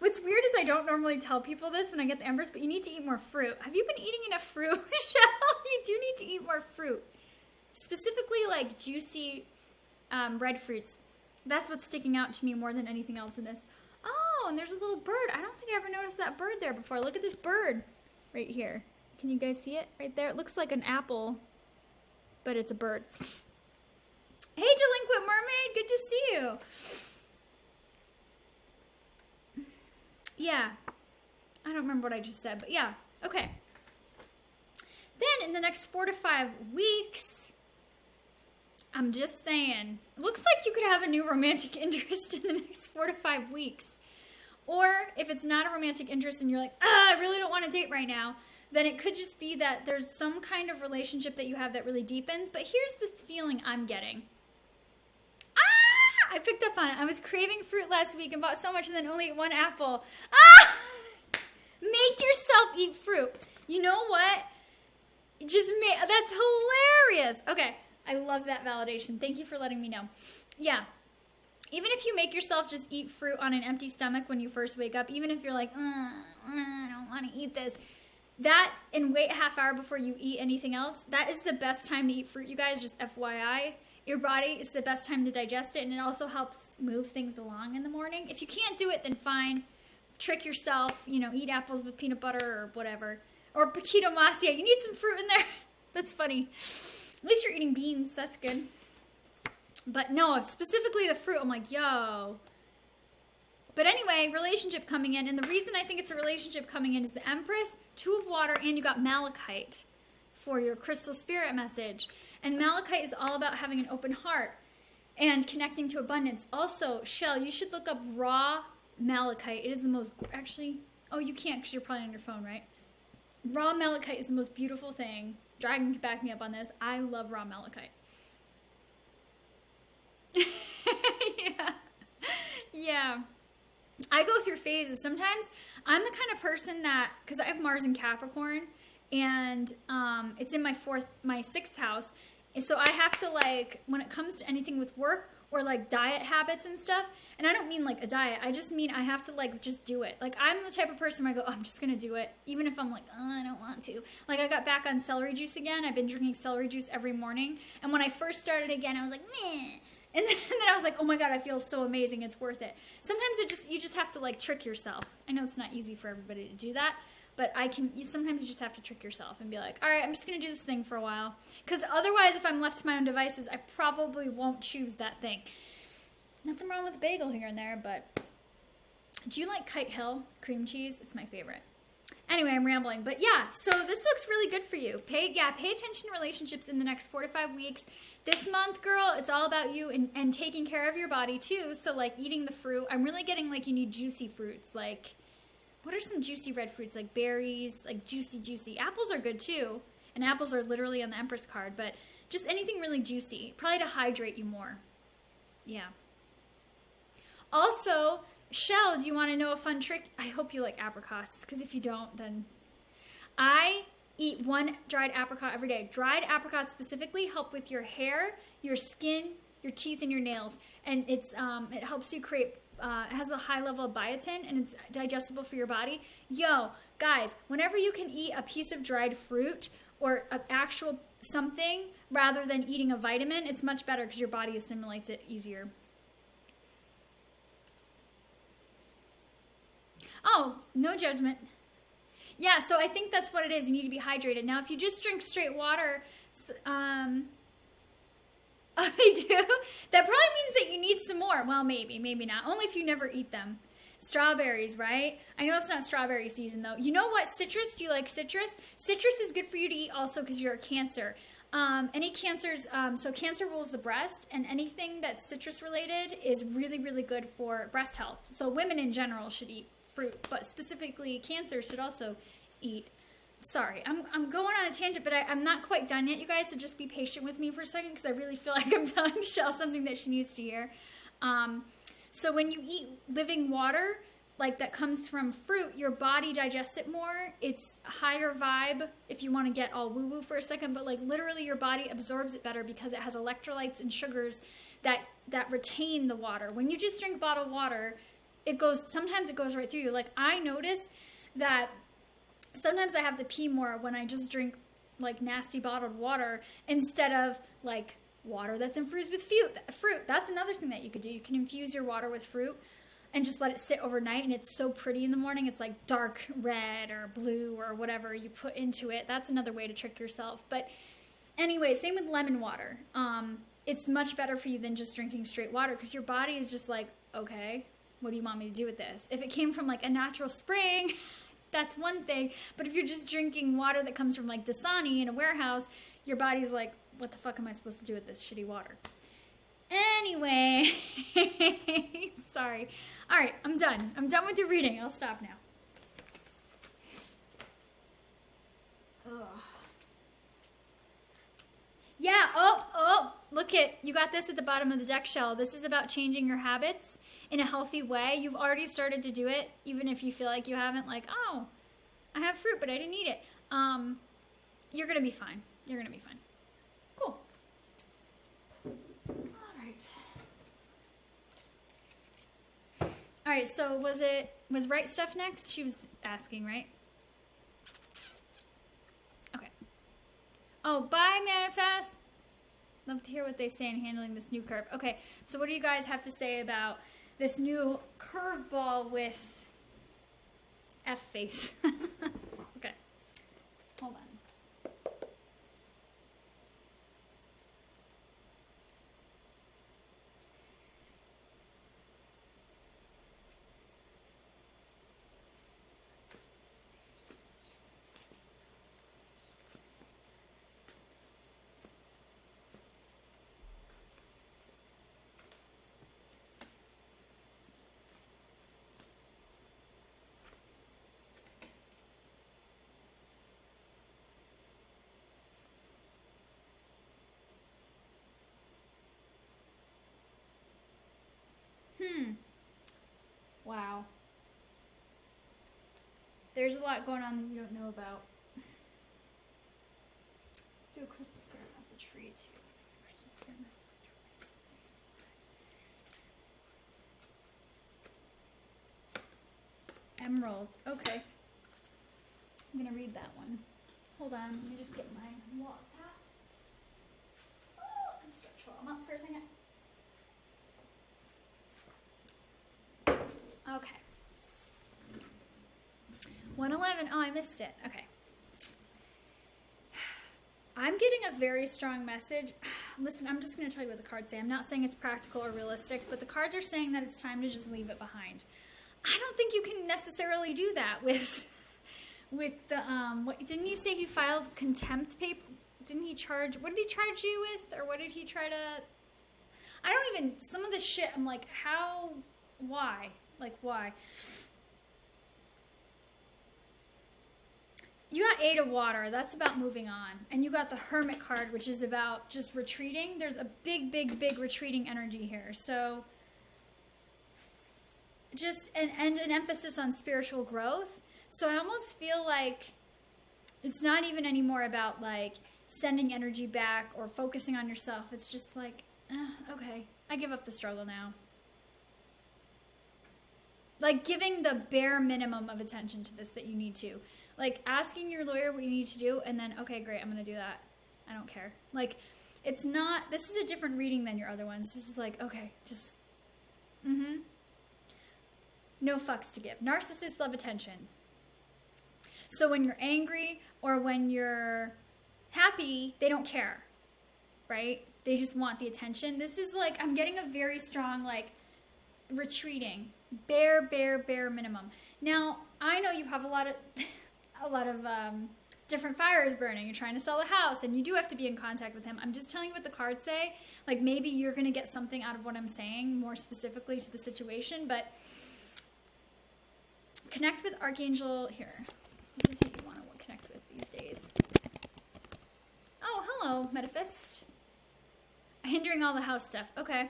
What's weird is I don't normally tell people this when I get the Empress, but you need to eat more fruit. Have you been eating enough fruit, Shell? You do need to eat more fruit. Specifically, like, juicy red fruits. That's what's sticking out to me more than anything else in this. Oh, and there's a little bird. I don't think I ever noticed that bird there before. Look at this bird right here. Can you guys see it right there? It looks like an apple, but it's a bird. Hey, Delinquent Mermaid. Good to see you. Yeah. I don't remember what I just said, but yeah. Okay. Then in the next 4 to 5 weeks, I'm just saying, looks like you could have a new romantic interest in the next 4 to 5 weeks. Or if it's not a romantic interest and you're like, I really don't want to date right now, then it could just be that there's some kind of relationship that you have that really deepens. But here's the feeling I'm getting. I picked up on it. I was craving fruit last week and bought so much and then only ate one apple. Make yourself eat fruit. You know what? That's hilarious. Okay, I love that validation. Thank you for letting me know. Yeah. Even if you make yourself just eat fruit on an empty stomach when you first wake up, even if you're like, I don't want to eat this, that, and wait a half hour before you eat anything else, that is the best time to eat fruit, you guys, just FYI. Your body, it's the best time to digest it, and it also helps move things along in the morning. If you can't do it, then fine. Trick yourself, eat apples with peanut butter or whatever. Or Paquito Masia, you need some fruit in there. That's funny. At least you're eating beans, that's good. But no, specifically the fruit, I'm like, yo. But anyway, relationship coming in, and the reason I think it's a relationship coming in is the Empress, 2 of water, and you got Malachite for your crystal spirit message. And Malachite is all about having an open heart and connecting to abundance. Also, Shell, you should look up raw Malachite. It is the most, actually, oh, you can't because you're probably on your phone, right? Raw Malachite is the most beautiful thing. Dragon can back me up on this. I love raw Malachite. Yeah. I go through phases. Sometimes I'm the kind of person that, because I have Mars in Capricorn, and it's in my 6th house, and so I have to, like, when it comes to anything with work or like diet habits and stuff, and I don't mean like a diet, I just mean I have to like just do it. Like, I'm the type of person where I go, I'm just gonna do it, even if I'm like, I don't want to. Like, I got back on celery juice again. I've been drinking celery juice every morning, and when I first started again, I was like, meh. And then I was like, oh my God, I feel so amazing. It's worth it. Sometimes you just have to like trick yourself. I know it's not easy for everybody to do that, but sometimes you just have to trick yourself and be like, all right, I'm just going to do this thing for a while. Because otherwise, if I'm left to my own devices, I probably won't choose that thing. Nothing wrong with a bagel here and there, but do you like Kite Hill cream cheese? It's my favorite. Anyway, I'm rambling, but yeah, so this looks really good for you. Pay attention to relationships in the next 4 to 5 weeks. This month, girl, it's all about you and taking care of your body too. So like eating the fruit. I'm really getting like you need juicy fruits. Like, what are some juicy red fruits? Like berries, like juicy. Apples are good too. And apples are literally on the Empress card, but just anything really juicy. Probably to hydrate you more. Yeah. Also, Shell, do you want to know a fun trick? I hope you like apricots, because if you don't, then I eat 1 dried apricot every day. Dried apricots specifically help with your hair, your skin, your teeth, and your nails. And it helps you create, it has a high level of biotin, and it's digestible for your body. Yo, guys, whenever you can eat a piece of dried fruit or an actual something rather than eating a vitamin, it's much better because your body assimilates it easier. Oh, no judgment. Yeah, so I think that's what it is. You need to be hydrated. Now, if you just drink straight water, oh, they do? That probably means that you need some more. Well, maybe not. Only if you never eat them. Strawberries, right? I know it's not strawberry season, though. You know what? Citrus, do you like citrus? Citrus is good for you to eat also because you're a Cancer. Any cancers, so Cancer rules the breast, and anything that's citrus related is really, really good for breast health. So women in general should eat fruit, but specifically Cancer should also eat. Sorry, I'm going on a tangent, but I'm not quite done yet, you guys, so just be patient with me for a second because I really feel like I'm telling Shell something that she needs to hear. So when you eat living water, like that comes from fruit, your body digests it more. It's higher vibe if you want to get all woo-woo for a second, but like literally your body absorbs it better because it has electrolytes and sugars that retain the water. When you just drink bottled water, sometimes it goes right through you. Like, I notice that sometimes I have to pee more when I just drink like nasty bottled water instead of like water that's infused with fruit. That's another thing that you could do. You can infuse your water with fruit and just let it sit overnight, and it's so pretty in the morning. It's like dark red or blue or whatever you put into it. That's another way to trick yourself. But anyway, same with lemon water. It's much better for you than just drinking straight water because your body is just like, okay, what do you want me to do with this? If it came from like a natural spring, that's one thing. But if you're just drinking water that comes from like Dasani in a warehouse, your body's like, what the fuck am I supposed to do with this shitty water? Anyway, Sorry. All right, I'm done. I'm done with your reading. I'll stop now. Ugh. Yeah, look you got this at the bottom of the deck shell. This is about changing your habits in a healthy way. You've already started to do it, even if you feel like you haven't, like, oh, I have fruit, but I didn't eat it. You're going to be fine. You're going to be fine. Cool. All right, so was Right Stuff next? She was asking, right? Okay. Oh, bye, Manifest. Love to hear what they say in handling this new curve. Okay, so what do you guys have to say about this new curveball with F face? Okay, hold on. Wow. There's a lot going on that you don't know about. Let's do a crystal spirit message for you too. Crystal spirit message. Emeralds. Okay. I'm gonna read that one. Hold on. Let me just get my water. Oh, and stretch while I'm up for a second. Okay. 111. Oh, I missed it. Okay. I'm getting a very strong message. Listen, I'm just going to tell you what the cards say. I'm not saying it's practical or realistic, but the cards are saying that it's time to just leave it behind. I don't think you can necessarily do that with the what didn't you say he filed contempt paper? Didn't he charge? What did he charge you with, or what did he try to? I don't even. Some of this shit. I'm like, how? Why? Like, why? You got 8 of water. That's about moving on. And you got the Hermit card, which is about just retreating. There's a big, big, big retreating energy here. So just, and an emphasis on spiritual growth. So I almost feel like it's not even anymore about like sending energy back or focusing on yourself. It's just like, okay, I give up the struggle now. Like giving the bare minimum of attention to this that you need to. Like asking your lawyer what you need to do and then, okay, great, I'm going to do that. I don't care. Like it's not, this is a different reading than your other ones. This is like, okay, just, no fucks to give. Narcissists love attention. So when you're angry or when you're happy, they don't care, right? They just want the attention. This is like, I'm getting a very strong, like, retreating. Bare minimum. Now, I know you have a lot of different fires burning. You're trying to sell a house, and you do have to be in contact with him. I'm just telling you what the cards say. Like, maybe you're going to get something out of what I'm saying, more specifically to the situation, but connect with Archangel here. This is who you want to connect with these days. Oh, hello, Metaphist. Hindering all the house stuff. Okay.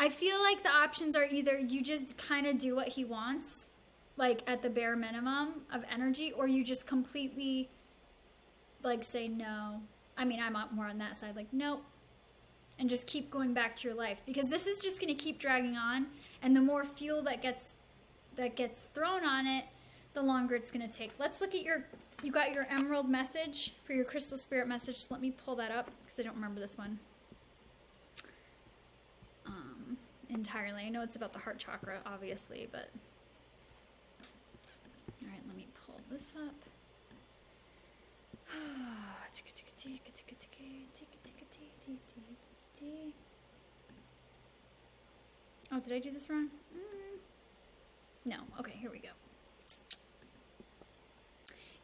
I feel like the options are either you just kind of do what he wants, like at the bare minimum of energy, or you just completely like say no. I mean, I'm more on that side, like nope, and just keep going back to your life, because this is just going to keep dragging on, and the more fuel that gets thrown on it, the longer it's going to take. Let's look at you got your emerald message for your crystal spirit message. So let me pull that up because I don't remember this one entirely. I know it's about the heart chakra, obviously, but all right, let me pull this up. Oh, did I do this wrong? No. Okay, here we go.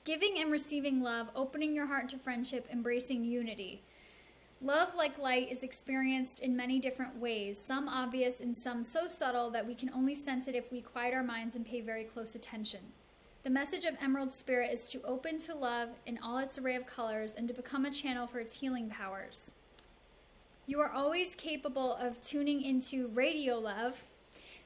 Giving and receiving love, opening your heart to friendship, embracing unity. Love, like light, is experienced in many different ways, some obvious and some so subtle that we can only sense it if we quiet our minds and pay very close attention. The message of Emerald Spirit is to open to love in all its array of colors and to become a channel for its healing powers. You are always capable of tuning into radio love.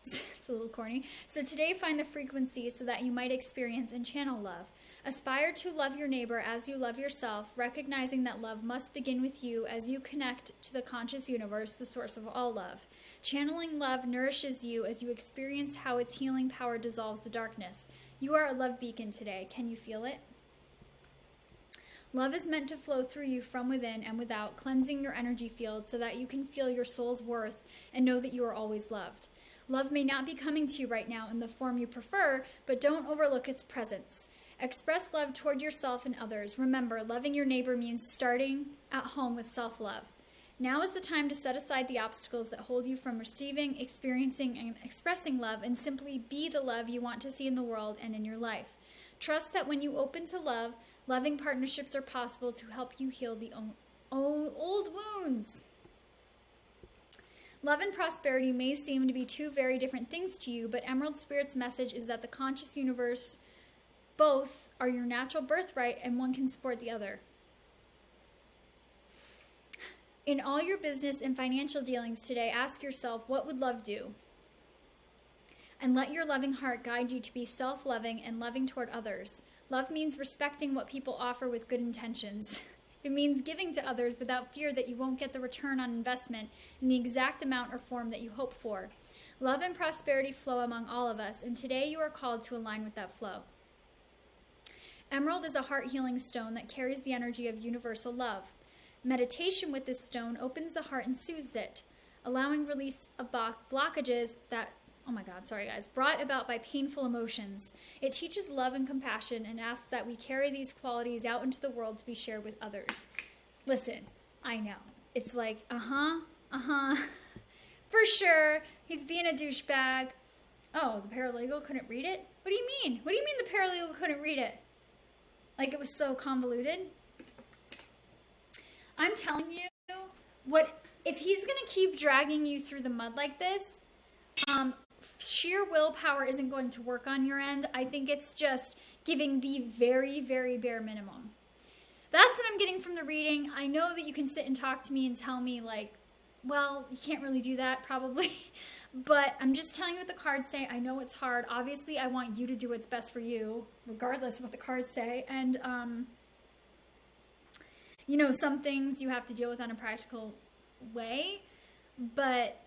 It's a little corny. So today find the frequency so that you might experience and channel love. Aspire to love your neighbor as you love yourself, recognizing that love must begin with you as you connect to the conscious universe, the source of all love. Channeling love nourishes you as you experience how its healing power dissolves the darkness. You are a love beacon today. Can you feel it? Love is meant to flow through you from within and without, cleansing your energy field so that you can feel your soul's worth and know that you are always loved. Love may not be coming to you right now in the form you prefer, but don't overlook its presence. Express love toward yourself and others. Remember, loving your neighbor means starting at home with self-love. Now is the time to set aside the obstacles that hold you from receiving, experiencing, and expressing love, and simply be the love you want to see in the world and in your life. Trust that when you open to love, loving partnerships are possible to help you heal the old wounds. Love and prosperity may seem to be two very different things to you, but Emerald Spirit's message is that the conscious universe, both are your natural birthright and one can support the other. In all your business and financial dealings today, ask yourself, what would love do? And let your loving heart guide you to be self-loving and loving toward others. Love means respecting what people offer with good intentions. It means giving to others without fear that you won't get the return on investment in the exact amount or form that you hope for. Love and prosperity flow among all of us, and today you are called to align with that flow. Emerald is a heart-healing stone that carries the energy of universal love. Meditation with this stone opens the heart and soothes it, allowing release of blockages that, brought about by painful emotions. It teaches love and compassion and asks that we carry these qualities out into the world to be shared with others. Listen, I know. It's like, for sure, he's being a douchebag. Oh, the paralegal couldn't read it? What do you mean? What do you mean the paralegal couldn't read it? Like it was so convoluted? I'm telling you, if he's going to keep dragging you through the mud like this, sheer willpower isn't going to work on your end. I think it's just giving the very, very bare minimum. That's what I'm getting from the reading. I know that you can sit and talk to me and tell me like, well, you can't really do that probably. But I'm just telling you what the cards say. I know it's hard. Obviously, I want you to do what's best for you, regardless of what the cards say. And, some things you have to deal with on a practical way. But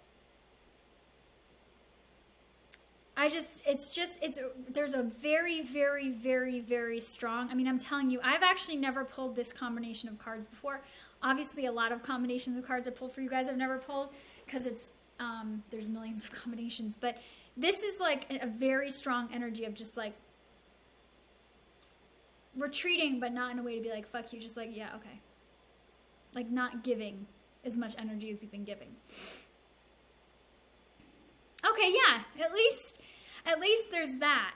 there's a very, very, very, very strong, I'm telling you, I've actually never pulled this combination of cards before. Obviously, a lot of combinations of cards I pulled for you guys I've never pulled because there's millions of combinations. But this is like a very strong energy of just like retreating, but not in a way to be like, fuck you, just like, yeah, okay. Like not giving as much energy as you've been giving. Okay, yeah, at least there's that,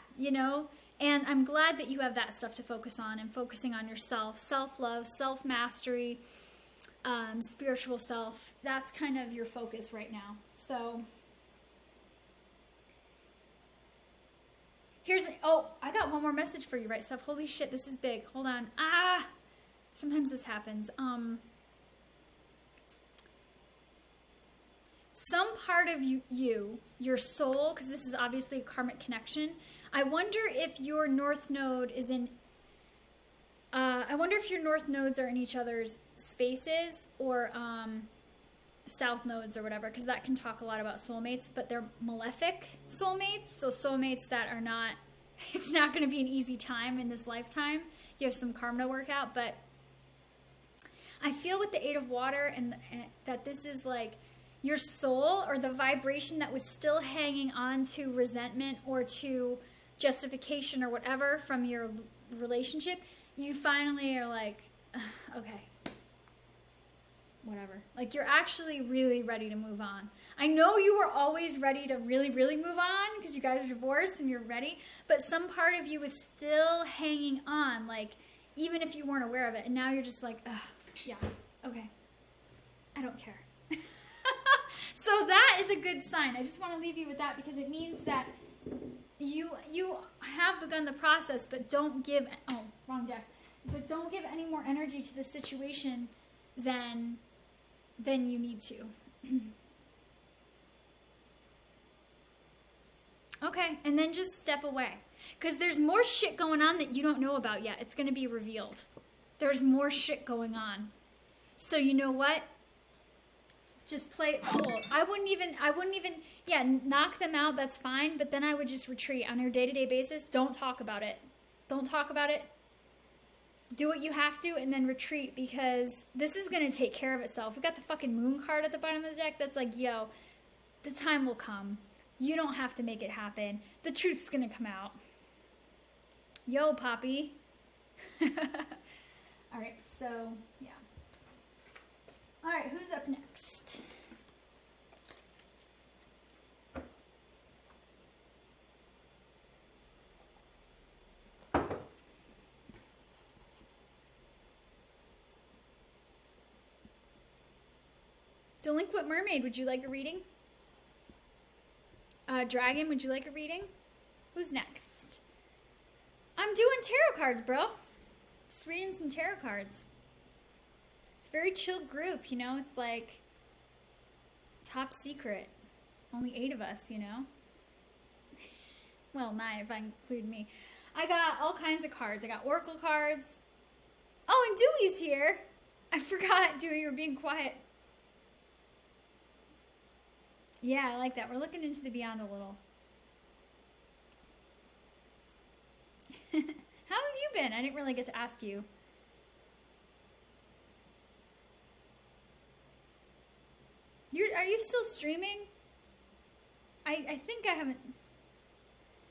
and I'm glad that you have that stuff to focus on and focusing on yourself, self-love, self-mastery, spiritual self. That's kind of your focus right now. So I got one more message for you, right, Steph? Holy shit, this is big. Hold on. Sometimes this happens. Some part of you, your soul, because this is obviously a karmic connection, I wonder if your north node is in, I wonder if your north nodes are in each other's spaces or south nodes or whatever, because that can talk a lot about soulmates, but they're malefic soulmates, so soulmates that are not, it's not going to be an easy time in this lifetime. You have some karma to work out, but I feel with the Eight of Water and that this is like, your soul or the vibration that was still hanging on to resentment or to justification or whatever from your relationship, you finally are like, okay, whatever. Like, you're actually really ready to move on. I know you were always ready to really, really move on because you guys are divorced and you're ready, but some part of you is still hanging on, like, even if you weren't aware of it. And now you're just like, ugh, yeah, okay. I don't care. So that is a good sign. I just want to leave you with that because it means that you have begun the process, but don't give, oh, wrong deck, but don't give any more energy to the situation than you need to. Okay, and then just step away. Because there's more shit going on that you don't know about yet. It's going to be revealed. There's more shit going on. So you know what? Just play it cool. I wouldn't even, yeah, knock them out, that's fine, but then I would just retreat on your day-to-day basis. Don't talk about it. Don't talk about it. Do what you have to and then retreat because this is going to take care of itself. We got the fucking moon card at the bottom of the deck that's like, yo, the time will come. You don't have to make it happen. The truth's going to come out. Yo, Poppy. All right, so, yeah. All right, who's up next? Delinquent Mermaid, would you like a reading? Dragon, would you like a reading? Who's next? I'm doing tarot cards, bro. Just reading some tarot cards. It's a very chill group, you know? It's like top secret. Only 8 of us, you know? Well, 9 if I include me. I got all kinds of cards. I got oracle cards. Oh, and Dewey's here. I forgot, Dewey, you were being quiet. Yeah, I like that. We're looking into the beyond a little. How have you been? I didn't really get to ask you. Are you still streaming? I think I haven't.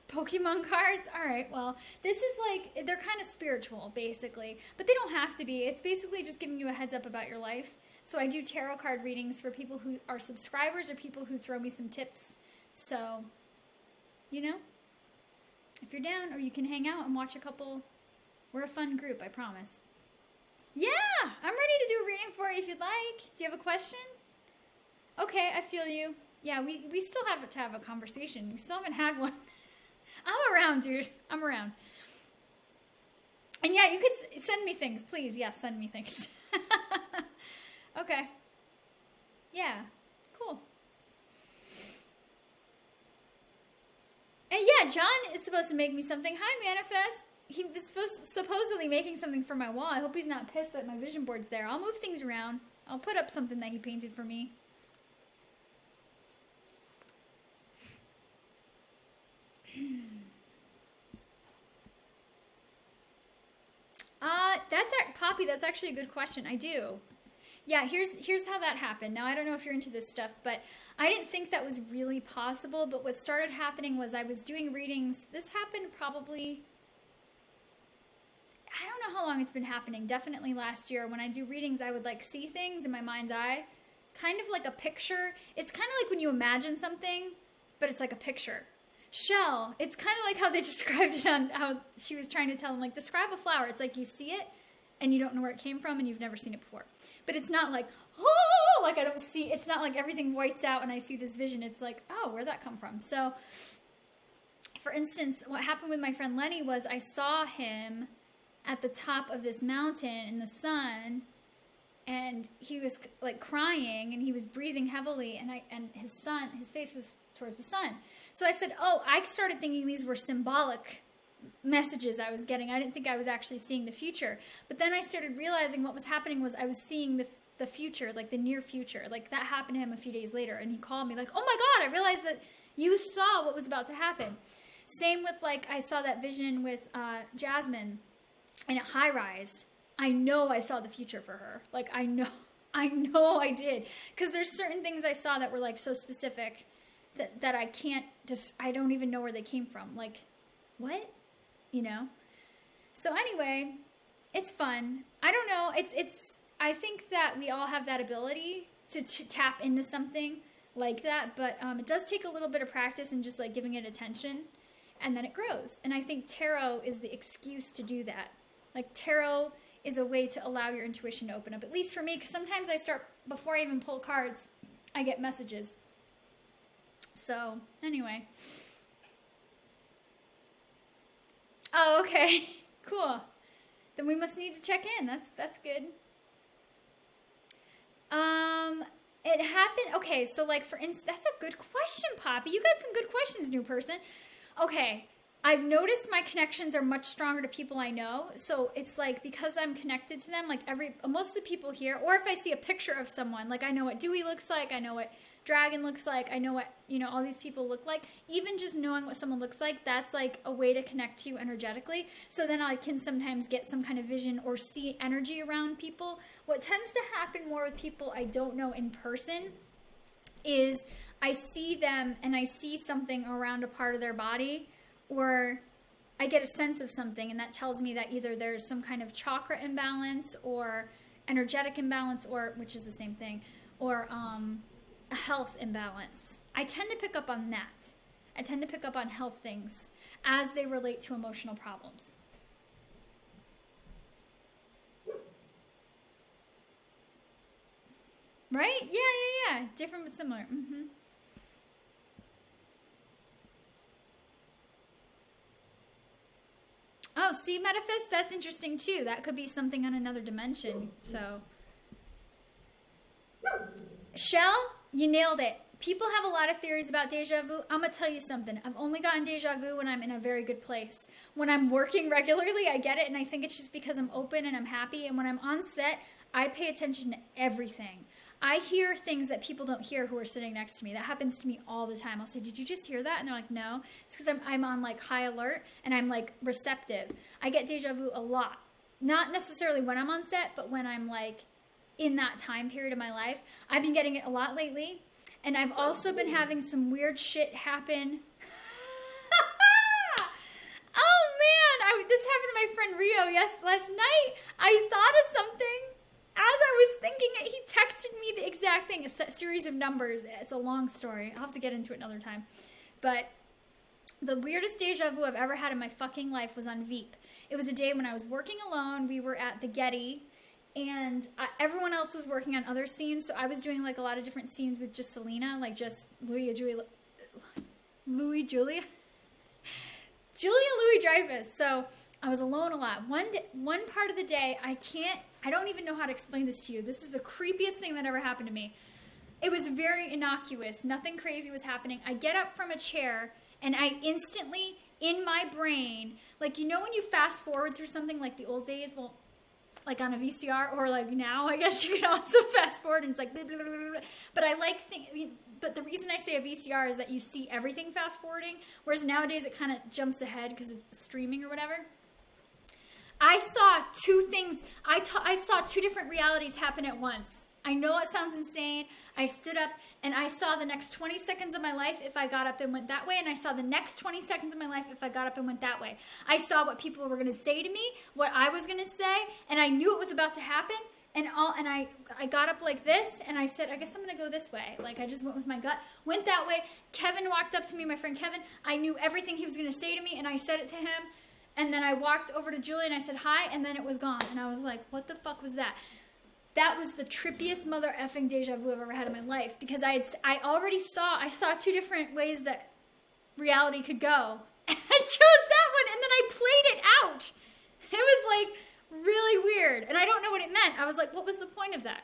Pokemon cards? Alright, well, this is like, they're kind of spiritual, basically. But they don't have to be. It's basically just giving you a heads up about your life. So I do tarot card readings for people who are subscribers or people who throw me some tips. So, you know, if you're down or you can hang out and watch a couple, we're a fun group, I promise. Yeah, I'm ready to do a reading for you if you'd like. Do you have a question? Okay, I feel you. Yeah, we still have to have a conversation. We still haven't had one. I'm around, dude. I'm around. And yeah, you could send me things, please. Yeah, send me things. Okay. Yeah. Cool. And yeah, John is supposed to make me something. Hi, Manifest. He was supposedly making something for my wall. I hope he's not pissed that my vision board's there. I'll move things around. I'll put up something that he painted for me. Poppy, that's actually a good question. I do. Yeah, here's how that happened. Now, I don't know if you're into this stuff, but I didn't think that was really possible. But what started happening was I was doing readings. This happened probably, I don't know how long it's been happening. Definitely last year. When I do readings, I would like see things in my mind's eye. Kind of like a picture. It's kind of like when you imagine something, but it's like a picture. Shell, it's kind of like how they described it on how she was trying to tell him, like, describe a flower. It's like you see it, and you don't know where it came from, and you've never seen it before. But it's not like, oh, like I don't see, it's not like everything whites out and I see this vision. It's like, oh, where'd that come from? So, for instance, what happened with my friend Lenny was I saw him at the top of this mountain in the sun, and he was like crying, and he was breathing heavily, and his face was towards the sun. So I said, oh, I started thinking these were symbolic messages I was getting. I didn't think I was actually seeing the future. But then I started realizing what was happening was I was seeing the future, like the near future. Like that happened to him a few days later, and he called me like, oh my God, I realized that you saw what was about to happen. Same with like, I saw that vision with Jasmine in a high rise. I know I saw the future for her. Like I know I did. Because there's certain things I saw that were like so specific that I can't just, I don't even know where they came from. Like, what? You know? So anyway, it's fun. I don't know. I think that we all have that ability to tap into something like that, but it does take a little bit of practice and just like giving it attention, and then it grows. And I think tarot is the excuse to do that. Like tarot is a way to allow your intuition to open up, at least for me, because sometimes I start, before I even pull cards, I get messages. So anyway. Oh, okay. Cool. Then we must need to check in. That's good. It happened. Okay, so like for instance, that's a good question, Poppy. You got some good questions, new person. Okay, I've noticed my connections are much stronger to people I know. So it's like because I'm connected to them, like most of the people here, or if I see a picture of someone, like I know what Dewey looks like, I know what Dragon looks like, I know what, all these people look like. Even just knowing what someone looks like, that's like a way to connect to you energetically. So then I can sometimes get some kind of vision or see energy around people. What tends to happen more with people I don't know in person is I see them and I see something around a part of their body, or I get a sense of something, and that tells me that either there's some kind of chakra imbalance or energetic imbalance, or, which is the same thing, or a health imbalance. I tend to pick up on that. I tend to pick up on health things as they relate to emotional problems. Right? Yeah. Different but similar. Mm-hmm. Oh, see, Metaphys? That's interesting too. That could be something on another dimension. So, Shell, you nailed it. People have a lot of theories about deja vu. I'm going to tell you something. I've only gotten deja vu when I'm in a very good place. When I'm working regularly, I get it, and I think it's just because I'm open and I'm happy. And when I'm on set, I pay attention to everything. I hear things that people don't hear who are sitting next to me. That happens to me all the time. I'll say, did you just hear that? And they're like, no. It's because I'm on like high alert and I'm like receptive. I get deja vu a lot. Not necessarily when I'm on set, but when I'm like in that time period of my life. I've been getting it a lot lately. And I've also been having some weird shit happen. Oh man, this happened to my friend Rio last night. I thought of something. As I was thinking it, he texted me the exact thing, a series of numbers. It's a long story. I'll have to get into it another time. But the weirdest deja vu I've ever had in my fucking life was on Veep. It was a day when I was working alone. We were at the Getty, and everyone else was working on other scenes. So I was doing like a lot of different scenes with just Selena, like just Louis Dreyfus. So I was alone a lot. One part of the day, I don't even know how to explain this to you. This is the creepiest thing that ever happened to me. It was very innocuous. Nothing crazy was happening. I get up from a chair, and I instantly, in my brain, like, when you fast forward through something like the old days, well, like on a VCR, or like now, I guess you can also fast forward, and it's like, blah, blah, blah, blah. But the reason I say a VCR is that you see everything fast forwarding, whereas nowadays it kind of jumps ahead because it's streaming or whatever. I saw two things. I saw two different realities happen at once. I know it sounds insane. I stood up and I saw the next 20 seconds of my life if I got up and went that way, and I saw the next 20 seconds of my life if I got up and went that way. I saw what people were going to say to me, what I was going to say, and I knew it was about to happen. And I got up like this, and I said, I guess I'm going to go this way. Like, I just went with my gut, went that way. Kevin walked up to me, my friend Kevin. I knew everything he was going to say to me, and I said it to him. And then I walked over to Julie, and I said hi, and then it was gone. And I was like, what the fuck was that? That was the trippiest mother effing deja vu I've ever had in my life, because I saw two different ways that reality could go. And I chose that one, and then I played it out. It was like really weird, and I don't know what it meant. I was like, what was the point of that?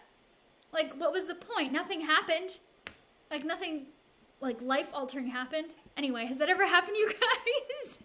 Like, what was the point? Nothing happened. Like, nothing, like, life-altering happened. Anyway, has that ever happened to you guys?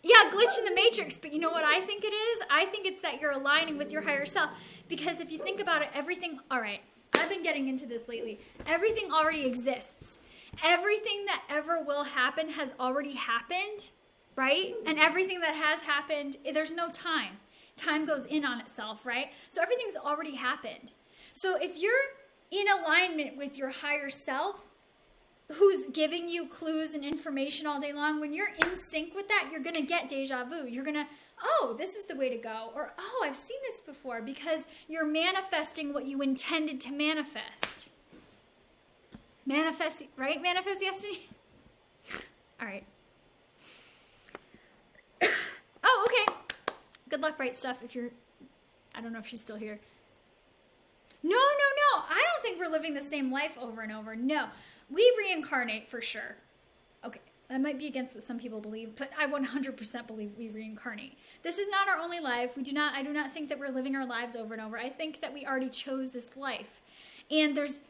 Yeah, glitch in the matrix, but you know what I think it is? I think it's that you're aligning with your higher self, because if you think about it, everything, all right, I've been getting into this lately. Everything already exists. Everything that ever will happen has already happened. Right? And everything that has happened, there's no time. Time goes in on itself, right? So everything's already happened. So if you're in alignment with your higher self, who's giving you clues and information all day long, when you're in sync with that, you're going to get deja vu. You're going to, oh, this is the way to go. Or, oh, I've seen this before, because you're manifesting what you intended to manifest. Manifest, right? Manifest destiny? All right. Oh, okay. Good luck, Bright Stuff, if you're, I don't know if she's still here. No. I don't think we're living the same life over and over. No. We reincarnate for sure. Okay. That might be against what some people believe, but I 100% believe we reincarnate. This is not our only life. I do not think that we're living our lives over and over. I think that we already chose this life. And there's,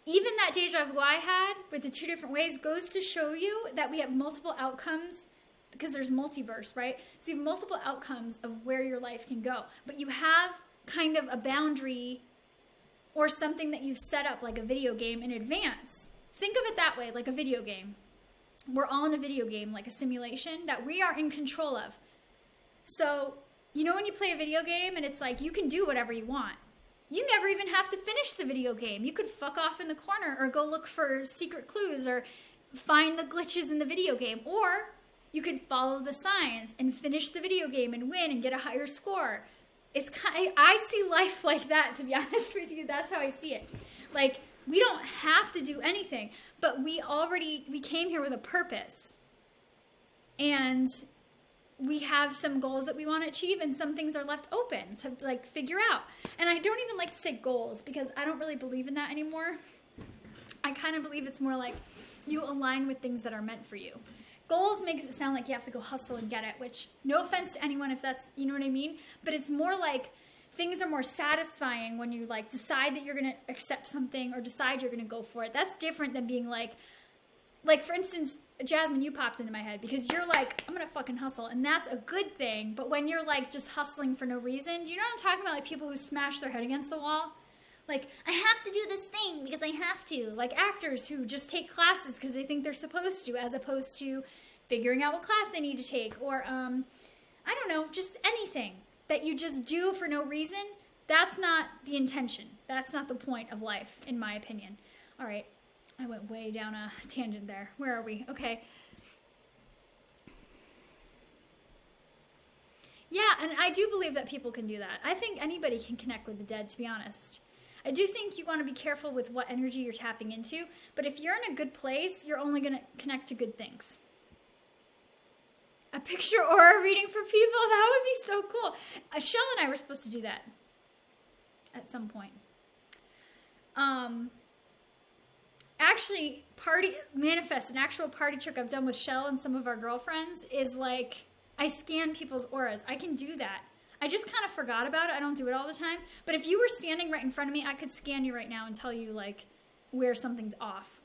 even that deja vu I had with the 2 different ways goes to show you that we have multiple outcomes, because there's multiverse, right? So you have multiple outcomes of where your life can go. But you have kind of a boundary or something that you've set up, like a video game, in advance. Think of it that way, like a video game. We're all in a video game, like a simulation that we are in control of. So, you know when you play a video game and it's like you can do whatever you want. You never even have to finish the video game. You could fuck off in the corner or go look for secret clues or find the glitches in the video game. Or you could follow the signs and finish the video game and win and get a higher score. It's I see life like that, to be honest with you. That's how I see it. Like, we don't have to do anything, but we came here with a purpose. And we have some goals that we want to achieve, and some things are left open to like figure out. And I don't even like to say goals, because I don't really believe in that anymore. I kind of believe it's more like you align with things that are meant for you. Goals makes it sound like you have to go hustle and get it, which, no offense to anyone if that's, you know what I mean? But it's more like things are more satisfying when you like decide that you're going to accept something or decide you're going to go for it. That's different than being like for instance, Jasmine, you popped into my head because you're like, I'm going to fucking hustle. And that's a good thing. But when you're like just hustling for no reason, do you know what I'm talking about? Like people who smash their head against the wall. Like, I have to do this thing because I have to. Like actors who just take classes because they think they're supposed to, as opposed to figuring out what class they need to take. Or, I don't know, just anything that you just do for no reason. That's not the intention. That's not the point of life, in my opinion. All right. I went way down a tangent there. Where are we? Okay. Yeah, and I do believe that people can do that. I think anybody can connect with the dead, to be honest. I do think you want to be careful with what energy you're tapping into, but if you're in a good place, you're only going to connect to good things. A picture aura reading for people, that would be so cool. Shell and I were supposed to do that at some point. Actually, an actual party trick I've done with Shell and some of our girlfriends is like, I scan people's auras. I can do that. I just kind of forgot about it. I don't do it all the time. But if you were standing right in front of me, I could scan you right now and tell you like where something's off.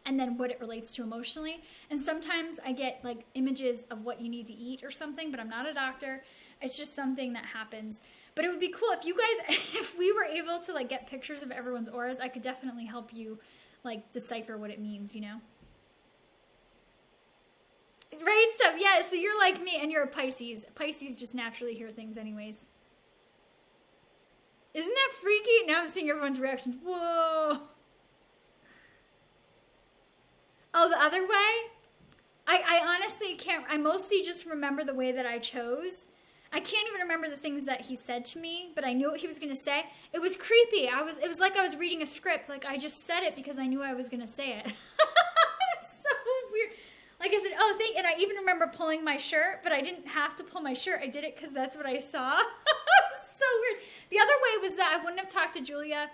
And then what it relates to emotionally. And sometimes I get like images of what you need to eat or something, but I'm not a doctor. It's just something that happens. But it would be cool if you guys, if we were able to like get pictures of everyone's auras, I could definitely help you like decipher what it means, you know? Right, stuff. Yeah, so you're like me and you're a Pisces. Pisces just naturally hear things anyways. Isn't that freaky? Now I'm seeing everyone's reactions. Whoa. Oh, the other way? I honestly can't. I mostly just remember the way that I chose. I can't even remember the things that he said to me, but I knew what he was going to say. It was creepy. It was like I was reading a script. Like I just said it because I knew I was going to say it. It's so weird. Like I said, oh, and I even remember pulling my shirt, but I didn't have to pull my shirt. I did it because that's what I saw. So weird. The other way was that I wouldn't have talked to Julia,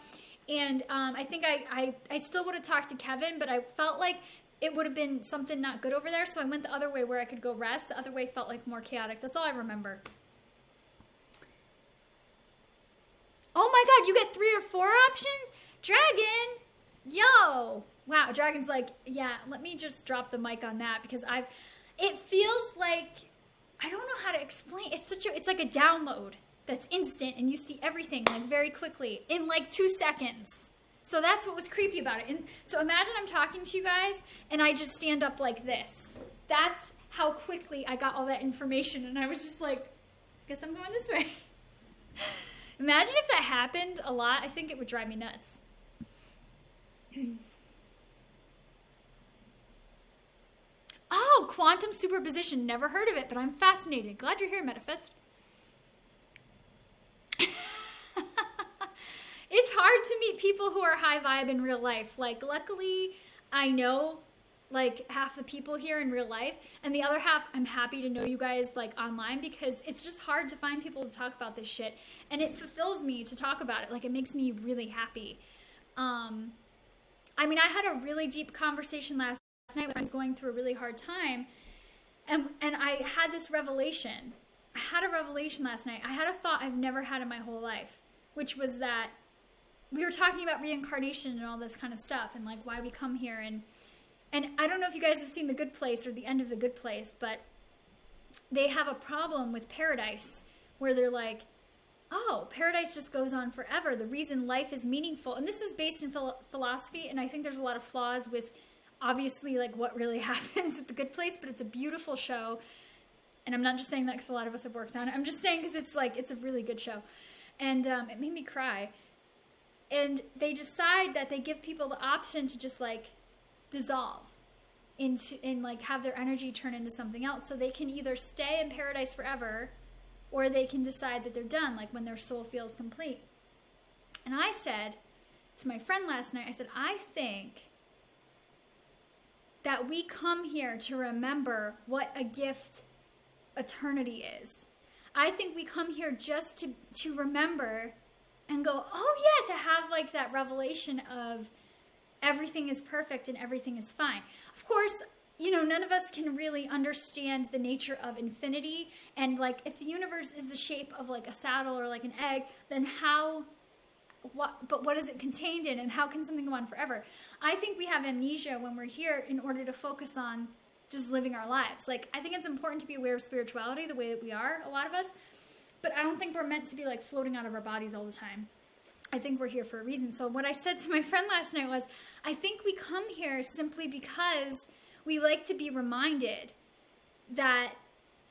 and I think I still would have talked to Kevin, but I felt like it would have been something not good over there, so I went the other way where I could go rest. The other way felt like more chaotic. That's all I remember. Oh my god, you get 3 or 4 options? Dragon! Yo! Wow, Dragon's like, yeah, let me just drop the mic on that because it feels like, I don't know how to explain. It's like a download that's instant and you see everything like very quickly in like 2 seconds. So that's what was creepy about it. And so imagine I'm talking to you guys and I just stand up like this. That's how quickly I got all that information and I was just like, guess I'm going this way. Imagine if that happened a lot. I think it would drive me nuts. Oh, quantum superposition. Never heard of it, but I'm fascinated. Glad you're here, Metafist. It's hard to meet people who are high vibe in real life. Like, luckily, I know like half the people here in real life, and the other half, I'm happy to know you guys like online, because it's just hard to find people to talk about this shit, and it fulfills me to talk about it. Like, it makes me really happy. I mean, I had a really deep conversation last night when I was going through a really hard time, and I had this revelation. I had a revelation last night. I had a thought I've never had in my whole life, which was that we were talking about reincarnation and all this kind of stuff, and like why we come here, and I don't know if you guys have seen The Good Place or the end of The Good Place, but they have a problem with paradise where they're like, oh, paradise just goes on forever. The reason life is meaningful, and this is based in philosophy, and I think there's a lot of flaws with obviously like what really happens at The Good Place, but it's a beautiful show. And I'm not just saying that because a lot of us have worked on it. I'm just saying because it's like, it's a really good show. And it made me cry. And they decide that they give people the option to just like dissolve into, and like have their energy turn into something else. So they can either stay in paradise forever, or they can decide that they're done, like when their soul feels complete. And I said to my friend last night, I said, I think that we come here to remember what a gift eternity is. I think we come here just to remember and go, oh yeah, to have like that revelation of everything is perfect and everything is fine. Of course, you know, none of us can really understand the nature of infinity, and like if the universe is the shape of like a saddle or like an egg, then what is it contained in, and how can something go on forever? I think we have amnesia when we're here in order to focus on just living our lives. Like, I think it's important to be aware of spirituality the way that we are, a lot of us, but I don't think we're meant to be like floating out of our bodies all the time. I think we're here for a reason. So what I said to my friend last night was, I think we come here simply because we like to be reminded that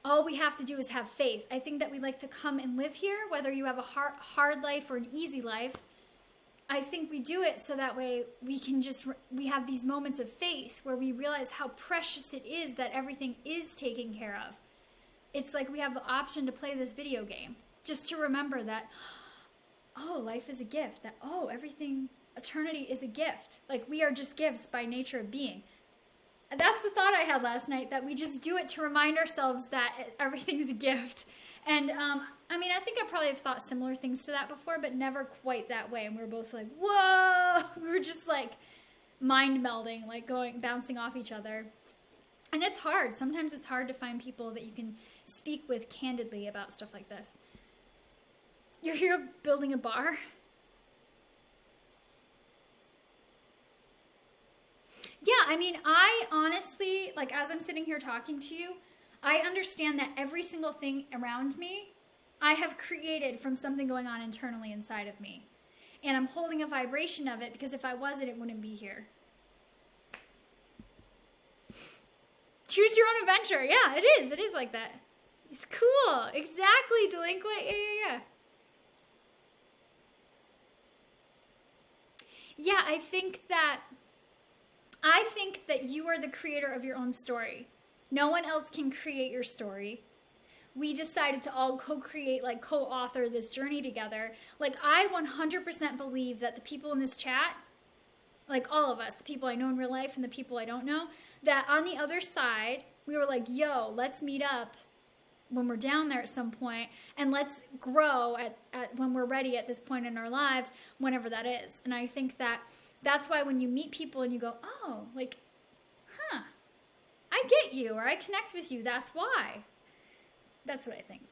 all we have to do is have faith. I think that we like to come and live here, whether you have a hard life or an easy life. I think we do it so that way we have these moments of faith where we realize how precious it is that everything is taken care of. It's like we have the option to play this video game, just to remember that, oh, life is a gift, that, oh, everything, eternity is a gift. Like, we are just gifts by nature of being. That's the thought I had last night, that we just do it to remind ourselves that everything's a gift. And, I mean, I think I probably have thought similar things to that before, but never quite that way. And we were both like, whoa! We were just like mind melding, like bouncing off each other. And it's hard. Sometimes it's hard to find people that you can speak with candidly about stuff like this. You're here building a bar? Yeah, I mean, I honestly, like, as I'm sitting here talking to you, I understand that every single thing around me, I have created from something going on internally inside of me. And I'm holding a vibration of it, because if I wasn't, it wouldn't be here. Choose your own adventure. Yeah, it is. It is like that. It's cool. Exactly, delinquent. Yeah. Yeah, I think that you are the creator of your own story. No one else can create your story. We decided to all co-create, like co-author this journey together. Like, I 100% believe that the people in this chat, like all of us, the people I know in real life and the people I don't know, that on the other side, we were like, yo, let's meet up when we're down there at some point, and let's grow at when we're ready at this point in our lives, whenever that is. And I think that that's why when you meet people and you go, oh, like, huh, I get you, or I connect with you, that's why. That's what I think.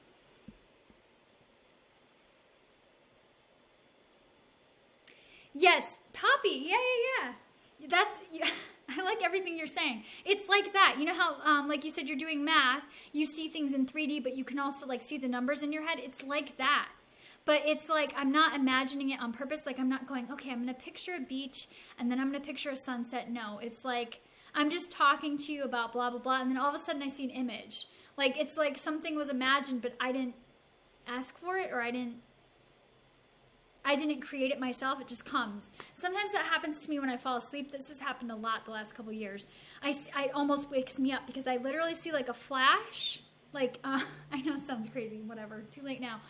Yes, Poppy, yeah. That's, I like everything you're saying. It's like that. You know how, like you said, you're doing math, you see things in 3D, but you can also like see the numbers in your head. It's like that. But it's like, I'm not imagining it on purpose. Like, I'm not going, okay, I'm going to picture a beach and then I'm going to picture a sunset. No, it's like, I'm just talking to you about blah, blah, blah. And then all of a sudden I see an image. Like, it's like something was imagined, but I didn't ask for it, or I didn't I didn't create it myself. It just comes. Sometimes that happens to me when I fall asleep. This has happened a lot the last couple years. It almost wakes me up because I literally see like a flash. Like, I know it sounds crazy, whatever, too late now.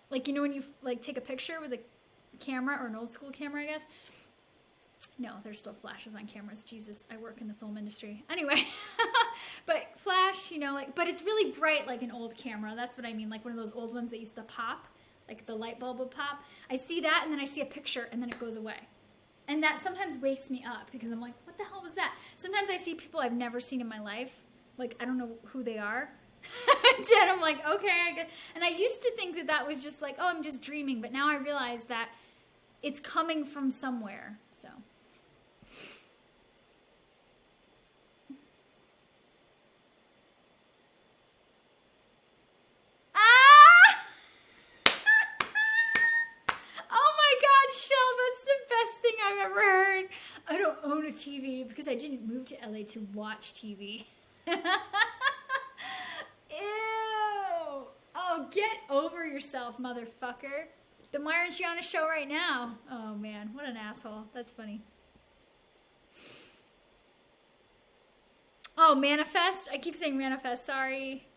Like, you know when you like take a picture with a camera, or an old school camera, I guess? No, there's still flashes on cameras. Jesus, I work in the film industry. Anyway, but flash, you know, like, but it's really bright like an old camera. That's what I mean, like one of those old ones that used to pop, like the light bulb would pop. I see that, and then I see a picture, and then it goes away. And that sometimes wakes me up because I'm like, what the hell was that? Sometimes I see people I've never seen in my life. Like, I don't know who they are. And I'm like, okay, I guess. And I used to think that that was just like, oh, I'm just dreaming. But now I realize that it's coming from somewhere, so. Oh my God, Shell, that's the best thing I've ever heard. I don't own a TV because I didn't move to LA to watch TV. Ew. Oh, get over yourself, motherfucker. Then why aren't you on a show right now? Oh man, what an asshole. That's funny. Oh, Manifest? I keep saying Manifest, sorry.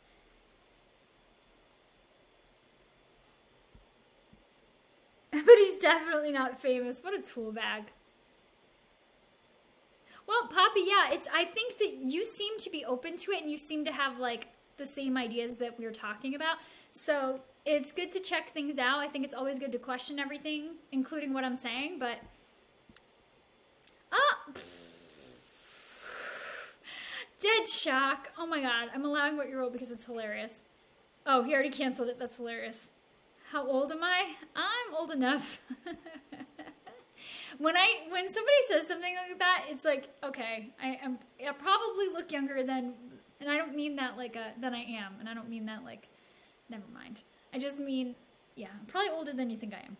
But he's definitely not famous. What a tool bag. Well, Poppy, yeah, I think that you seem to be open to it, and you seem to have like the same ideas that we were talking about. So it's good to check things out. I think it's always good to question everything, including what I'm saying, but dead shock. Oh my God, I'm allowing what you wrote because it's hilarious. Oh, he already canceled it. That's hilarious. How old am I? I'm old enough. When somebody says something like that, it's like, okay, I probably look younger than, and I don't mean that like than I am, and I don't mean that like, never mind. I just mean, yeah, I'm probably older than you think I am.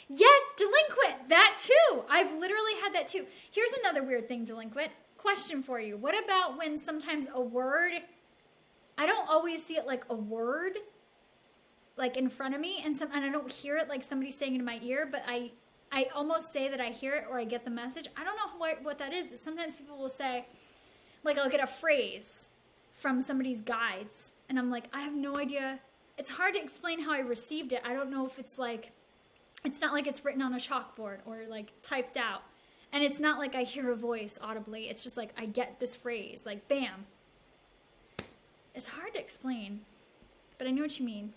Yes, delinquent, that too. I've literally had that too. Here's another weird thing, delinquent. Question for you. What about when sometimes a word, I don't always see it like a word, like in front of me, and I don't hear it like somebody saying it in my ear, but I almost say that I hear it or I get the message. I don't know what that is, but sometimes people will say, like I'll get a phrase from somebody's guides, and I'm like, I have no idea. It's hard to explain how I received it. I don't know if it's like, it's not like it's written on a chalkboard or like typed out. And it's not like I hear a voice audibly. It's just like I get this phrase, like bam. It's hard to explain, but I know what you mean.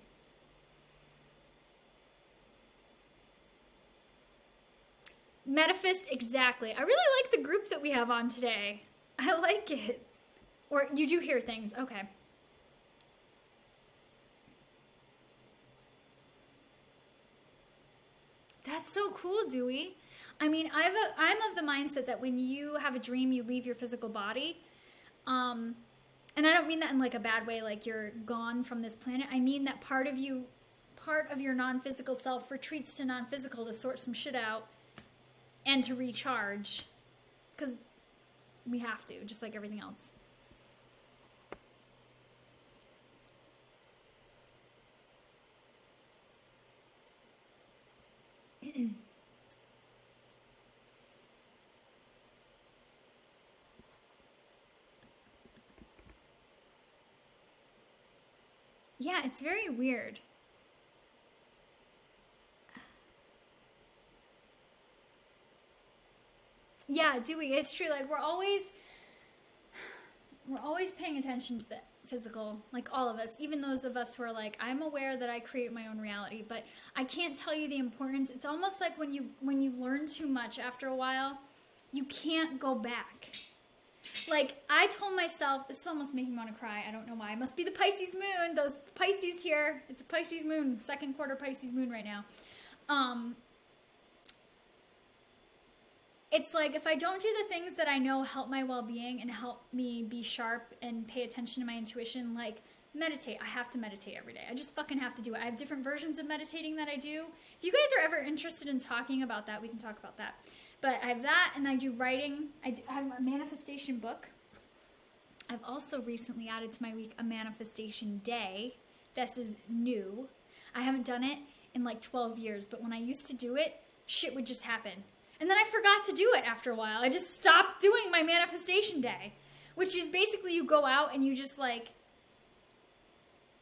Metafist, exactly. I really like the group that we have on today. I like it. Or you do hear things. Okay. That's so cool, Dewey. I mean, I'm of the mindset that when you have a dream, you leave your physical body. And I don't mean that in like a bad way, like you're gone from this planet. I mean that part of your non-physical self retreats to non-physical to sort some shit out and to recharge. Because we have to, just like everything else. Yeah, it's very weird. Yeah, Dewey, it's true. Like we're always paying attention to the physical, like all of us, even those of us who are like, I'm aware that I create my own reality, but I can't tell you the importance. It's almost like when you learn too much after a while, you can't go back. Like I told myself, it's almost making me want to cry. I don't know why. It must be the Pisces moon. Those Pisces here. It's a Pisces moon, second quarter Pisces moon right now. It's like if I don't do the things that I know help my well-being and help me be sharp and pay attention to my intuition, like meditate. I have to meditate every day. I just fucking have to do it. I have different versions of meditating that I do. If you guys are ever interested in talking about that, we can talk about that. But I have that, and I do writing. I have a manifestation book. I've also recently added to my week a manifestation day. This is new. I haven't done it in like 12 years, but when I used to do it, shit would just happen. And then I forgot to do it after a while. I just stopped doing my manifestation day, which is basically you go out and you just like,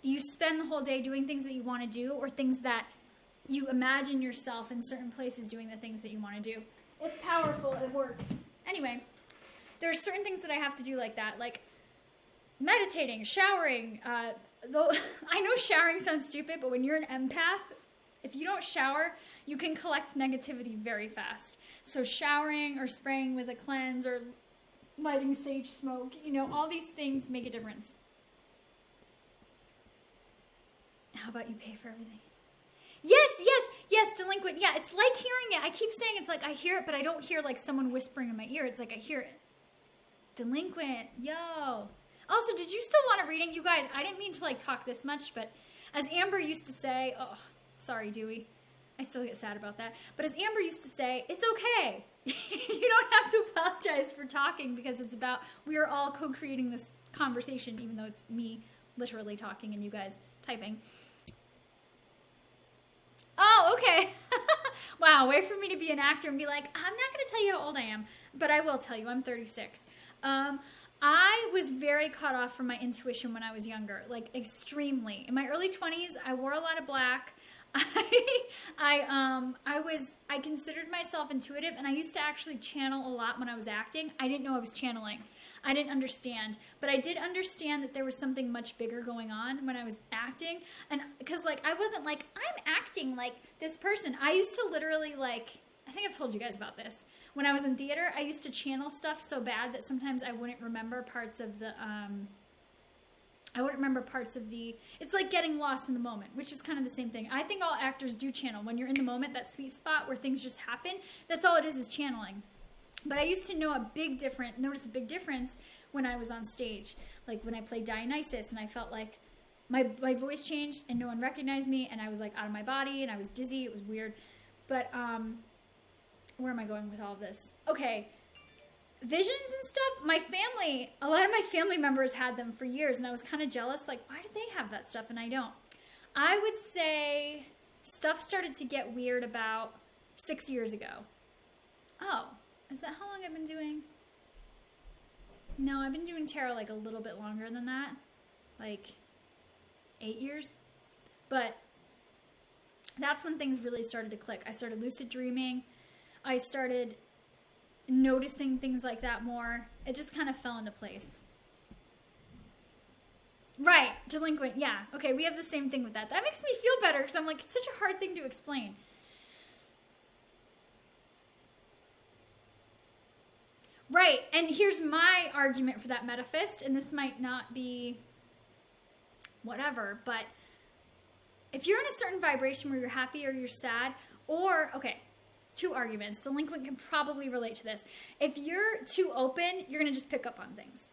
you spend the whole day doing things that you want to do or things that you imagine yourself in certain places doing the things that you want to do. It's powerful. It works. Anyway, there are certain things that I have to do like that, like meditating, showering. Though I know showering sounds stupid, but when you're an empath, if you don't shower, you can collect negativity very fast. So showering or spraying with a cleanse or lighting sage smoke, you know, all these things make a difference. How about you pay for everything? Yes, delinquent. Yeah, it's like hearing it. I keep saying it's like I hear it, but I don't hear like someone whispering in my ear. It's like I hear it. Delinquent. Yo. Also, did you still want a reading? You guys, I didn't mean to like talk this much, but as Amber used to say, oh, sorry, Dewey. I still get sad about that. But as Amber used to say, it's okay. You don't have to apologize for talking because it's about, we are all co-creating this conversation, even though it's me literally talking and you guys typing. Oh, okay. Wow, wait for me to be an actor and be like, I'm not going to tell you how old I am, but I will tell you, I'm 36. I was very cut off from my intuition when I was younger, like extremely. In my early 20s, I wore a lot of black. I considered myself intuitive, and I used to actually channel a lot when I was acting. I didn't know I was channeling. I didn't understand, but I did understand that there was something much bigger going on when I was acting. And because like, I wasn't like, I'm acting like this person. I used to literally like, I think I've told you guys about this. When I was in theater, I used to channel stuff so bad that sometimes I wouldn't remember parts of the, it's like getting lost in the moment, which is kind of the same thing. I think all actors do channel. When you're in the moment, that sweet spot where things just happen, that's all it is channeling. But I used to notice a big difference when I was on stage. Like when I played Dionysus and I felt like my voice changed and no one recognized me and I was like out of my body and I was dizzy. It was weird. But where am I going with all of this? Okay. Visions and stuff, a lot of my family members had them for years and I was kind of jealous. Like, why do they have that stuff and I don't? I would say stuff started to get weird about 6 years ago. Oh. Is that how long I've been doing? No, I've been doing tarot like a little bit longer than that. Like 8 years. But that's when things really started to click. I started lucid dreaming. I started noticing things like that more. It just kind of fell into place. Right, delinquent, yeah. Okay, we have the same thing with that. That makes me feel better because I'm like, it's such a hard thing to explain. Right, and here's my argument for that metaphist, and this might not be whatever, but if you're in a certain vibration where you're happy or you're sad, or, okay, 2 arguments. Delinquent can probably relate to this. If you're too open, you're going to just pick up on things.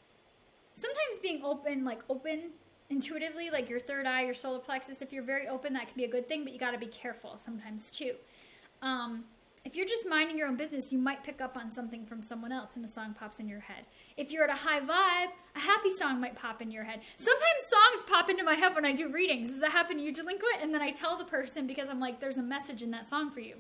Sometimes being open, like open intuitively, like your third eye, your solar plexus, if you're very open, that can be a good thing, but you got to be careful sometimes too. If you're just minding your own business, you might pick up on something from someone else and a song pops in your head. If you're at a high vibe, a happy song might pop in your head. Sometimes songs pop into my head when I do readings. Does that happen to you, delinquent? And then I tell the person because I'm like, there's a message in that song for you.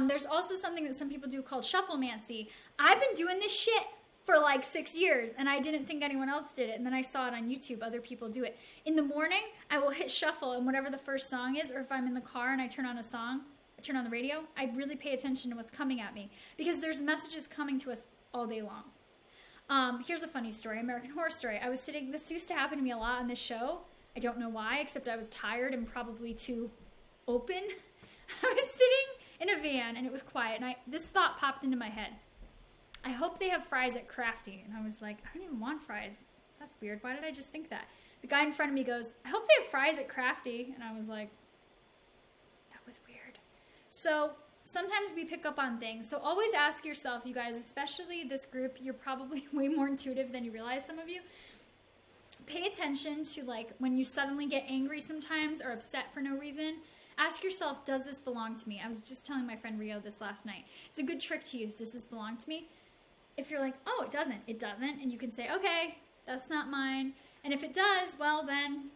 There's also something that some people do called shufflemancy. I've been doing this shit for like 6 years and I didn't think anyone else did it. And then I saw it on YouTube. Other people do it. In the morning, I will hit shuffle and whatever the first song is, or if I'm in the car and I turn on a song, turn on the radio, I really pay attention to what's coming at me because there's messages coming to us all day long. Here's a funny story, American Horror Story. I was sitting, this used to happen to me a lot on this show. I don't know why, except I was tired and probably too open. I was sitting in a van and it was quiet and this thought popped into my head. I hope they have fries at Crafty. And I was like, I don't even want fries. That's weird. Why did I just think that? The guy in front of me goes, I hope they have fries at Crafty. And I was like, that was weird. So sometimes we pick up on things. So always ask yourself, you guys, especially this group, you're probably way more intuitive than you realize, some of you. Pay attention to like when you suddenly get angry sometimes or upset for no reason. Ask yourself, does this belong to me? I was just telling my friend Rio this last night. It's a good trick to use. Does this belong to me? If you're like, oh, it doesn't, and you can say, okay, that's not mine. And if it does, well, then,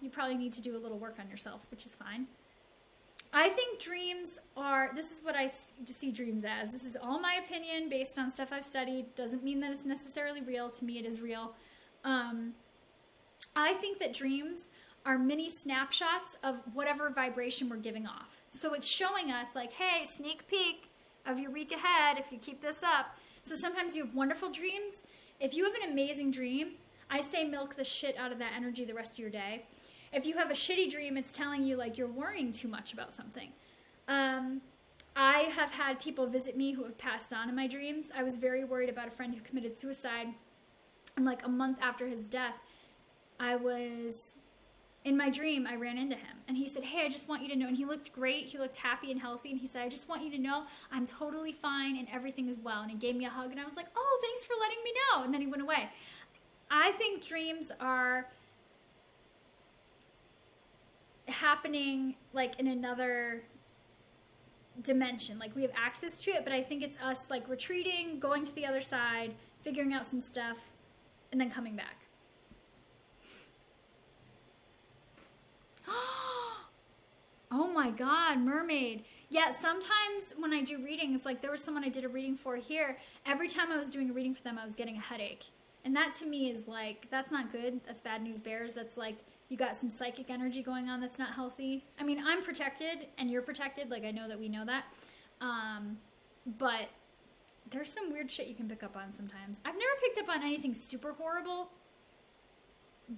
you probably need to do a little work on yourself, which is fine. I think dreams this is what I see dreams as. This is all my opinion based on stuff I've studied. Doesn't mean that it's necessarily real. To me, it is real. I think that dreams are mini snapshots of whatever vibration we're giving off. So it's showing us like, hey, sneak peek of your week ahead if you keep this up. So sometimes you have wonderful dreams. If you have an amazing dream, I say milk the shit out of that energy the rest of your day. If you have a shitty dream, it's telling you like you're worrying too much about something. I have had people visit me who have passed on in my dreams. I was very worried about a friend who committed suicide. And like a month after his death, in my dream, I ran into him. And he said, hey, I just want you to know. And he looked great. He looked happy and healthy. And he said, I just want you to know I'm totally fine and everything is well. And he gave me a hug. And I was like, oh, thanks for letting me know. And then he went away. I think dreams are happening like in another dimension. Like we have access to it, but I think it's us like retreating, going to the other side, figuring out some stuff, and then coming back. Oh my God, mermaid. Yeah, sometimes when I do readings, like there was someone I did a reading for here, every time I was doing a reading for them, I was getting a headache. And that to me is like, that's not good. That's bad news bears. That's like, you got some psychic energy going on that's not healthy. I mean, I'm protected and you're protected. Like I know that we know that. But there's some weird shit you can pick up on sometimes. I've never picked up on anything super horrible.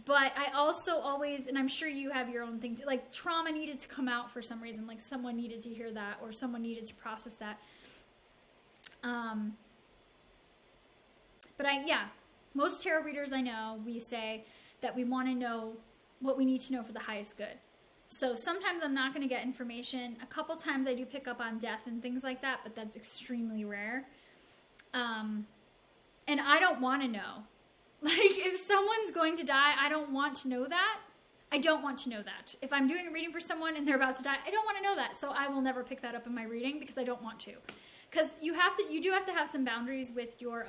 But I also always, and I'm sure you have your own thing too, like trauma needed to come out for some reason. Like someone needed to hear that or someone needed to process that. But most tarot readers I know, we say that we want to know what we need to know for the highest good. So sometimes I'm not going to get information. A couple times I do pick up on death and things like that, but that's extremely rare. And I don't want to know. Like, if someone's going to die, I don't want to know that. I don't want to know that. If I'm doing a reading for someone and they're about to die, I don't want to know that. So I will never pick that up in my reading because I don't want to. Because you do have to have some boundaries with your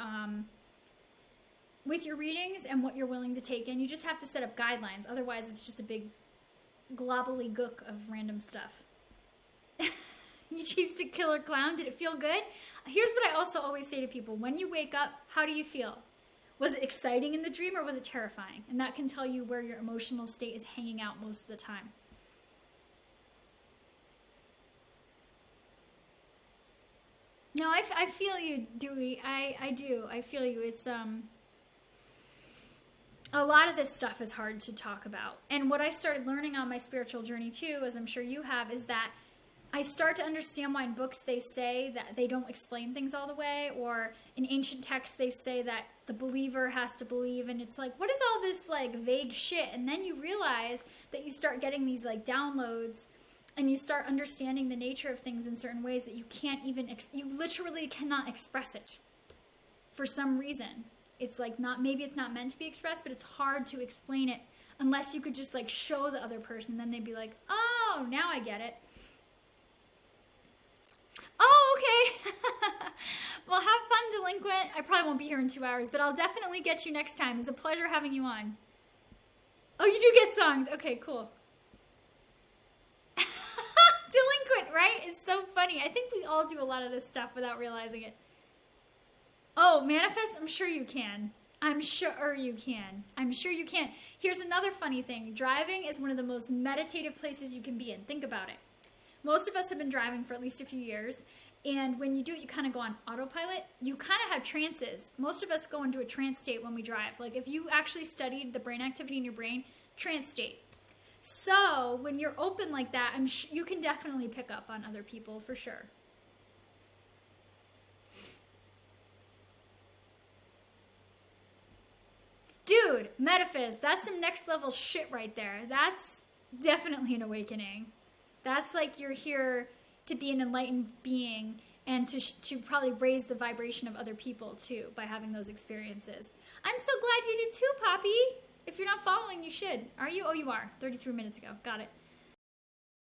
readings and what you're willing to take in. You just have to set up guidelines. Otherwise, it's just a big globbly gook of random stuff. You chased a killer clown. Did it feel good? Here's what I also always say to people. When you wake up, how do you feel? Was it exciting in the dream or was it terrifying? And that can tell you where your emotional state is hanging out most of the time. No, I feel you, Dewey. I do. I feel you. It's a lot of this stuff is hard to talk about. And what I started learning on my spiritual journey too, as I'm sure you have, is that I start to understand why in books they say that they don't explain things all the way, or in ancient texts they say that the believer has to believe, and it's like, what is all this like vague shit? And then you realize that you start getting these like downloads, and you start understanding the nature of things in certain ways that you can't even, you literally cannot express it for some reason. It's like maybe it's not meant to be expressed, but it's hard to explain it unless you could just like show the other person, then they'd be like, oh, now I get it. Oh, okay. Well, have fun, delinquent. I probably won't be here in 2 hours, but I'll definitely get you next time. It's a pleasure having you on. Oh, you do get songs. Okay, cool. Delinquent, right? It's so funny. I think we all do a lot of this stuff without realizing it. Oh, manifest? I'm sure you can. I'm sure you can. I'm sure you can. Here's another funny thing. Driving is one of the most meditative places you can be in. Think about it. Most of us have been driving for at least a few years, and when you do it, you kind of go on autopilot. You kind of have trances. Most of us go into a trance state when we drive. Like if you actually studied the brain activity in your brain, trance state. So when you're open like that, you can definitely pick up on other people for sure. Dude, Metaphys, that's some next level shit right there. That's definitely an awakening. That's like you're here to be an enlightened being and to probably raise the vibration of other people too by having those experiences. I'm so glad you did too, Poppy. If you're not following, you should. Are you? Oh, you are. 33 minutes ago. Got it.